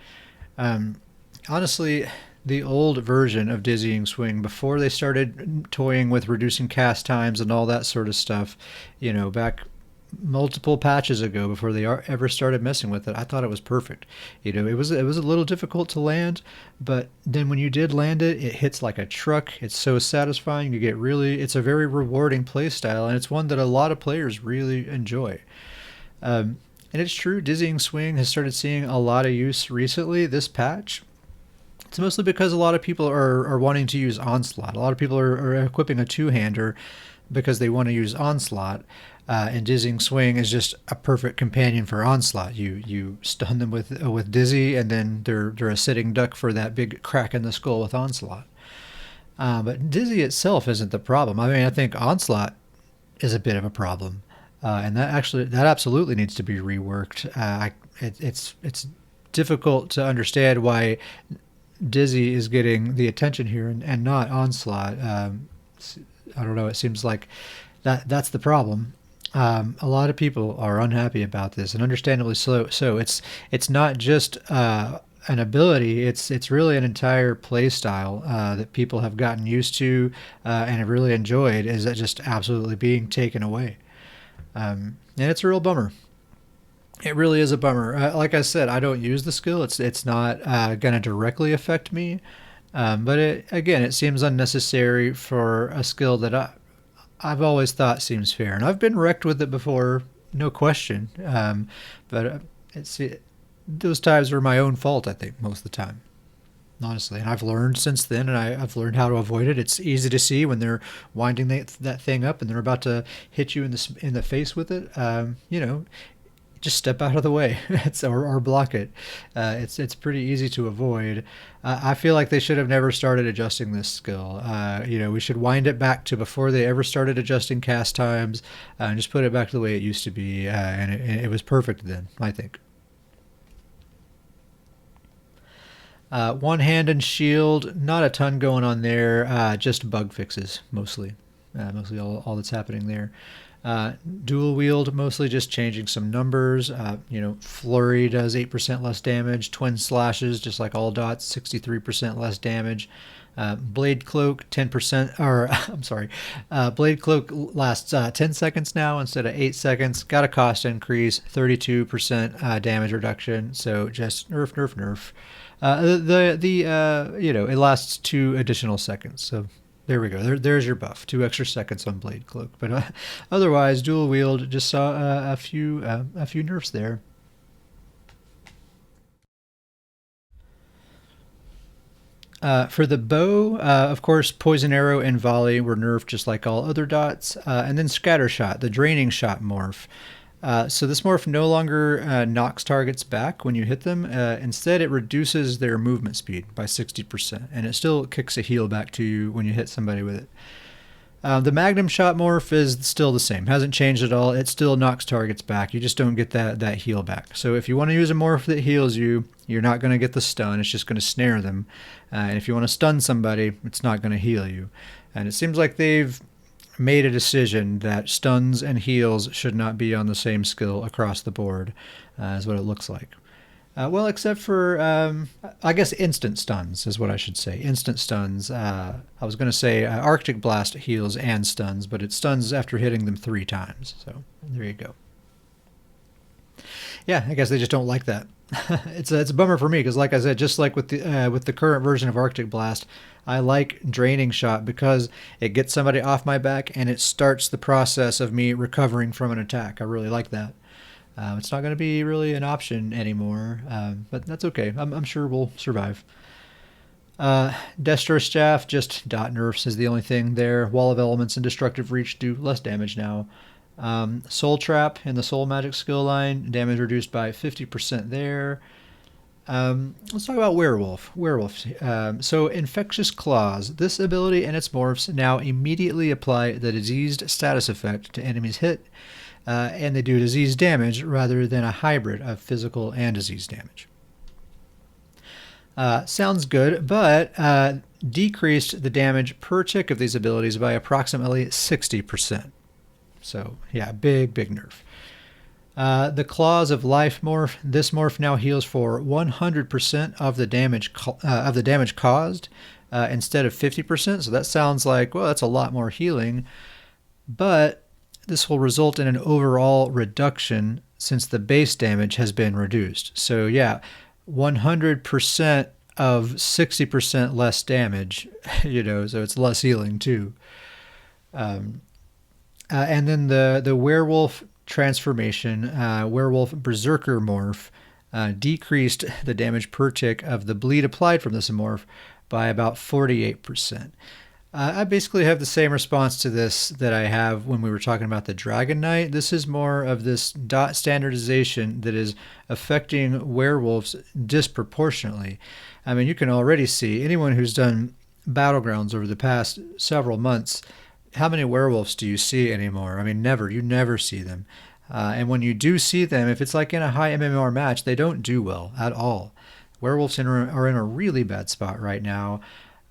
Honestly, the old version of Dizzying Swing, before they started toying with reducing cast times and all that sort of stuff, back multiple patches ago, before they ever started messing with it, I thought it was perfect. It was a little difficult to land, but then when you did land it, it hits like a truck. It's so satisfying. It's a very rewarding play style, and it's one that a lot of players really enjoy. And it's true, Dizzying Swing has started seeing a lot of use recently, this patch. It's mostly because a lot of people are wanting to use Onslaught. A lot of people are equipping a two-hander because they want to use Onslaught. And Dizzying Swing is just a perfect companion for Onslaught. You stun them with Dizzy, and then they're a sitting duck for that big crack in the skull with Onslaught. But Dizzy itself isn't the problem. I mean, I think Onslaught is a bit of a problem, and that absolutely needs to be reworked. It's difficult to understand why Dizzy is getting the attention here and not Onslaught. I don't know. It seems like that's the problem. A lot of people are unhappy about this, and understandably so. So it's not just an ability. It's really an entire play style that people have gotten used to and have really enjoyed. Is that just absolutely being taken away? And it's a real bummer. It really is a bummer. Like I said, I don't use the skill. It's not going to directly affect me, but it seems unnecessary for a skill that I've always thought seems fair, and I've been wrecked with it before, no question. But it's those times were my own fault, I think, most of the time, honestly. And I've learned since then, and I've learned how to avoid it. It's easy to see when they're winding that thing up and they're about to hit you in the face with it. Just step out of the way or block it. It's pretty easy to avoid. I feel like they should have never started adjusting this skill. We should wind it back to before they ever started adjusting cast times and just put it back to the way it used to be. And it was perfect then, I think. One hand and shield, not a ton going on there. Just bug fixes mostly. Mostly all that's happening there. Dual wield, mostly just changing some numbers. Flurry does 8% less damage. Twin slashes, just like all dots, 63% less damage. Blade cloak, 10%, or I'm sorry, blade cloak lasts 10 seconds now instead of 8 seconds. Got a cost increase, 32% damage reduction. So just nerf, nerf, nerf. It lasts 2 additional seconds. So there we go. There's your buff. 2 extra seconds on Blade Cloak. But otherwise, dual wield just saw a few nerfs there. For the bow, of course, Poison Arrow and Volley were nerfed just like all other dots. And then Scatter Shot, the Draining Shot morph. So this morph no longer knocks targets back when you hit them. Instead, it reduces their movement speed by 60%, and it still kicks a heal back to you when you hit somebody with it. The Magnum Shot morph is still the same, hasn't changed at all. It still knocks targets back. You just don't get that heal back. So if you want to use a morph that heals you, you're not going to get the stun. It's just going to snare them. And if you want to stun somebody, it's not going to heal you. And it seems like they've made a decision that stuns and heals should not be on the same skill across the board, is what it looks like. Well, except for, I guess, instant stuns is what I should say. Instant stuns. I was going to say Arctic Blast heals and stuns, but it stuns after hitting them 3 times. So there you go. Yeah, I guess they just don't like that. It's a bummer for me because, like I said, just like with the current version of Arctic Blast, I like Draining Shot because it gets somebody off my back and it starts the process of me recovering from an attack. I really like that. It's not going to be really an option anymore, but that's okay. I'm sure we'll survive. Destro Staff, just dot nerfs is the only thing there. Wall of Elements and Destructive Reach do less damage now. Soul Trap in the Soul Magic skill line, damage reduced by 50% there. Let's talk about Werewolf. So Infectious Claws. This ability and its morphs now immediately apply the diseased status effect to enemies hit, and they do disease damage rather than a hybrid of physical and disease damage. Sounds good, but decreased the damage per tick of these abilities by approximately 60%. So yeah, big nerf. The Claws of Life morph. This morph now heals for 100% of the damage caused instead of 50%. So that sounds like, well, that's a lot more healing, but this will result in an overall reduction since the base damage has been reduced. So yeah, 100% of 60% less damage, so it's less healing too. And then the Werewolf transformation, Werewolf Berserker morph, decreased the damage per tick of the bleed applied from this morph by about 48%. I basically have the same response to this that I have when we were talking about the Dragon Knight. This is more of this dot standardization that is affecting werewolves disproportionately. I mean, you can already see anyone who's done Battlegrounds over the past several months. How many werewolves do you see anymore? I mean, never. You never see them. And when you do see them, if it's like in a high MMR match, they don't do well at all. Werewolves are in a really bad spot right now.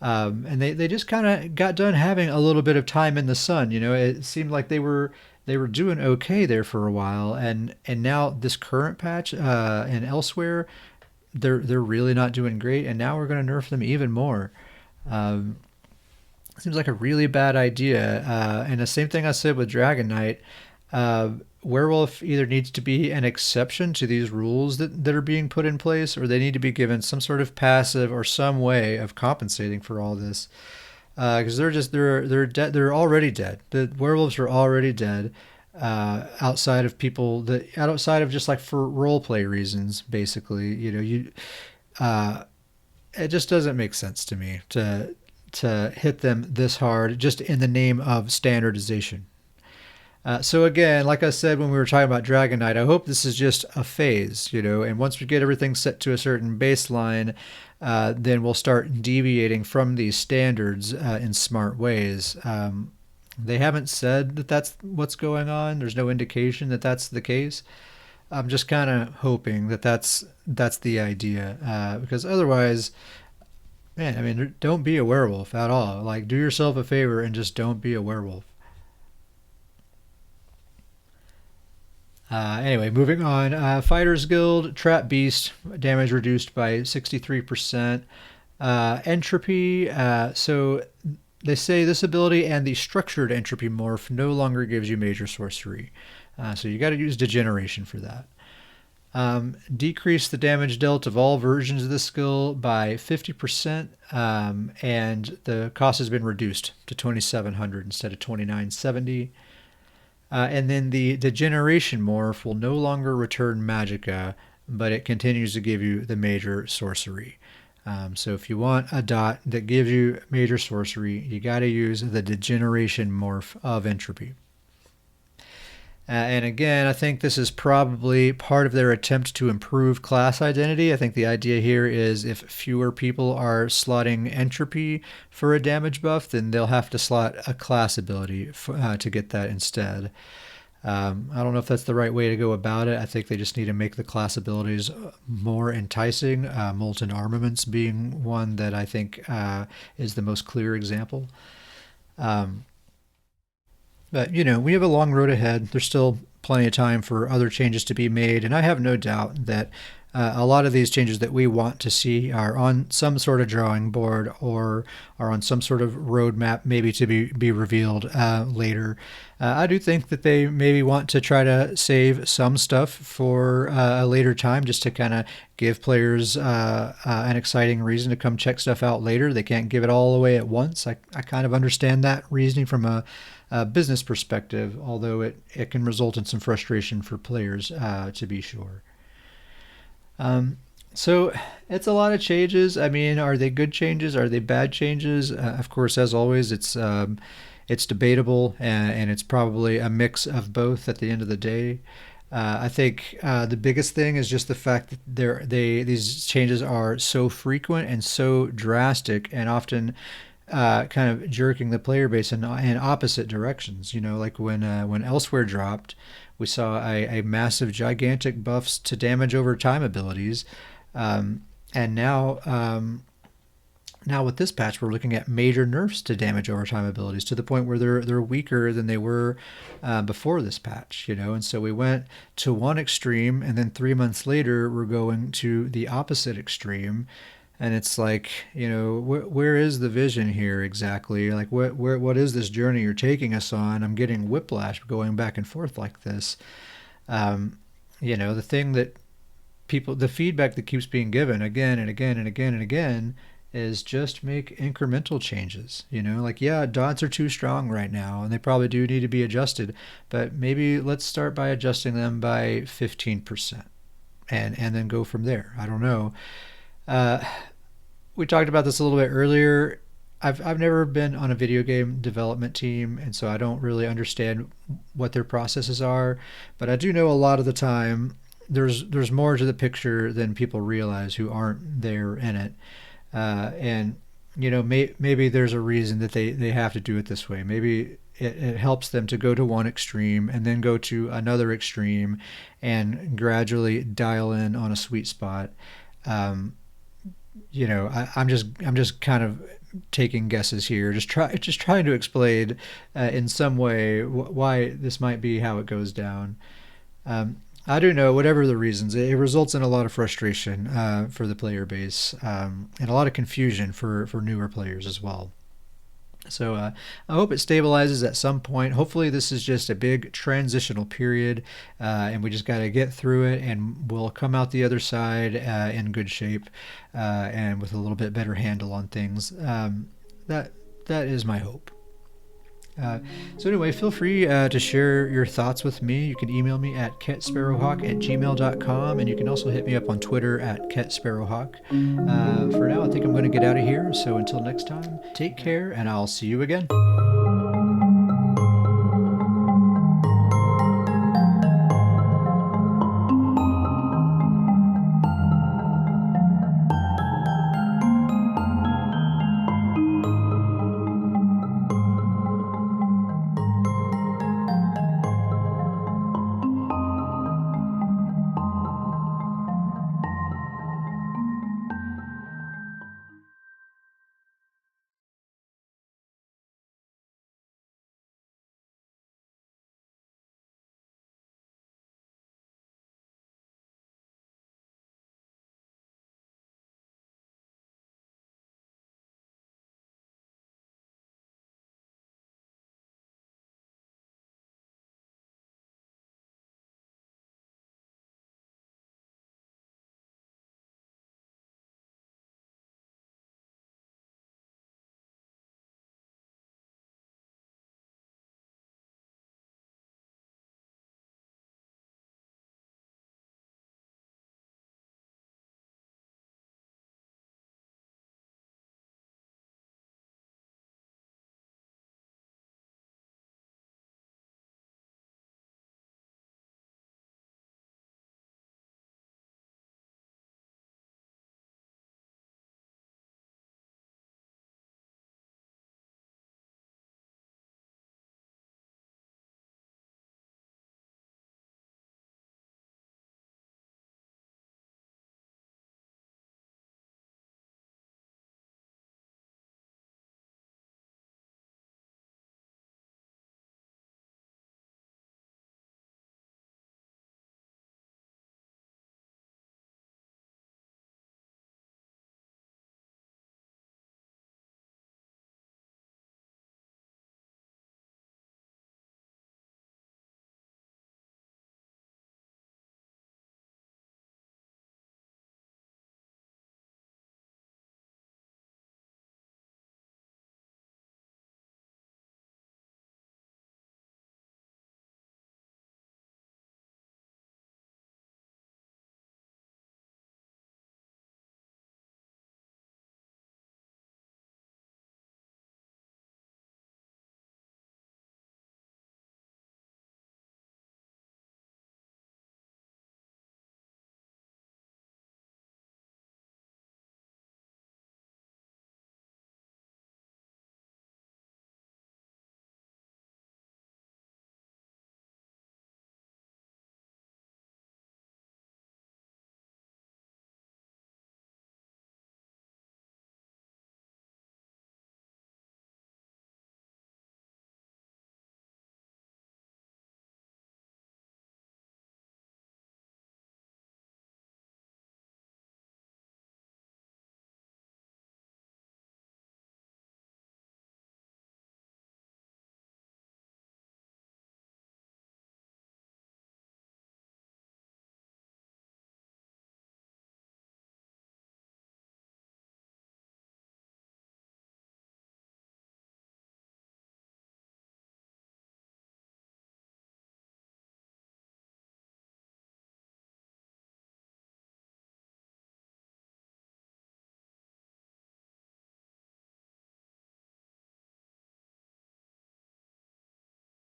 And they just kind of got done having a little bit of time in the sun. It seemed like they were doing okay there for a while. And now this current patch and elsewhere, they're really not doing great, and now we're going to nerf them even more. Um, Seems like a really bad idea. And the same thing I said with Dragon Knight. Uh, Werewolf either needs to be an exception to these rules that are being put in place, or they need to be given some sort of passive or some way of compensating for all this. Because they're already dead. The werewolves are already dead. Outside of just like for role play reasons, basically, uh, it just doesn't make sense to me to hit them this hard just in the name of standardization. So again, like I said when we were talking about Dragon Knight, I hope this is just a phase, and once we get everything set to a certain baseline, then we'll start deviating from these standards in smart ways. They haven't said that that's what's going on. There's no indication that that's the case. I'm just kind of hoping that that's the idea, because otherwise, man, I mean, don't be a werewolf at all. Like, do yourself a favor and just don't be a werewolf. Anyway, moving on. Fighters Guild, Trap Beast, damage reduced by 63%. Entropy, so they say this ability and the structured entropy morph no longer gives you major sorcery. So you got to use degeneration for that. Decrease the damage dealt of all versions of the skill by 50%, and the cost has been reduced to 2,700 instead of 2,970. And then the degeneration morph will no longer return magicka, but it continues to give you the major sorcery. So if you want a dot that gives you major sorcery, you got to use the degeneration morph of entropy. And again, I think this is probably part of their attempt to improve class identity. I think the idea here is if fewer people are slotting entropy for a damage buff, then they'll have to slot a class ability to get that instead. I don't know if that's the right way to go about it. I think they just need to make the class abilities more enticing. Molten Armaments being one that I think is the most clear example. Um, but, we have a long road ahead. There's still plenty of time for other changes to be made. And I have no doubt that a lot of these changes that we want to see are on some sort of drawing board or are on some sort of roadmap, maybe to be revealed later. I do think that they maybe want to try to save some stuff for a later time just to kind of give players an exciting reason to come check stuff out later. They can't give it all away at once. I kind of understand that reasoning from a business perspective, although it can result in some frustration for players, to be sure. So it's a lot of changes. I mean, are they good changes? Are they bad changes? Of course, as always, it's debatable, and it's probably a mix of both at the end of the day. I think the biggest thing is just the fact that these changes are so frequent and so drastic, and often kind of jerking the player base in opposite directions. Like when Elsewhere dropped, we saw a massive, gigantic buffs to damage over time abilities, and now with this patch, we're looking at major nerfs to damage over time abilities to the point where they're weaker than they were before this patch. And so we went to one extreme, and then 3 months later, we're going to the opposite extreme. And it's like, where is the vision here exactly? Like, what is this journey you're taking us on? I'm getting whiplash going back and forth like this. The thing that the feedback that keeps being given again and again and again and again is just make incremental changes. Like, yeah, dots are too strong right now, and they probably do need to be adjusted. But maybe let's start by adjusting them by 15%, and then go from there. I don't know. We talked about this a little bit earlier. I've never been on a video game development team, and so I don't really understand what their processes are. But I do know a lot of the time there's more to the picture than people realize who aren't there in it. And maybe there's a reason that they have to do it this way. Maybe it helps them to go to one extreme and then go to another extreme and gradually dial in on a sweet spot. I'm just kind of taking guesses here, just trying to explain in some way why this might be how it goes down. I do know, whatever the reasons, it results in a lot of frustration for the player base, and a lot of confusion for newer players as well. So I hope it stabilizes at some point. Hopefully, this is just a big transitional period, and we just got to get through it, and we'll come out the other side in good shape and with a little bit better handle on things. That that is my hope. Uh, so anyway, feel free to share your thoughts with me. You can email me at ketsparrowhawk@gmail.com, and you can also hit me up on Twitter at ketsparrowhawk. For now, I think I'm going to get out of here. So until next time, take care, and I'll see you again.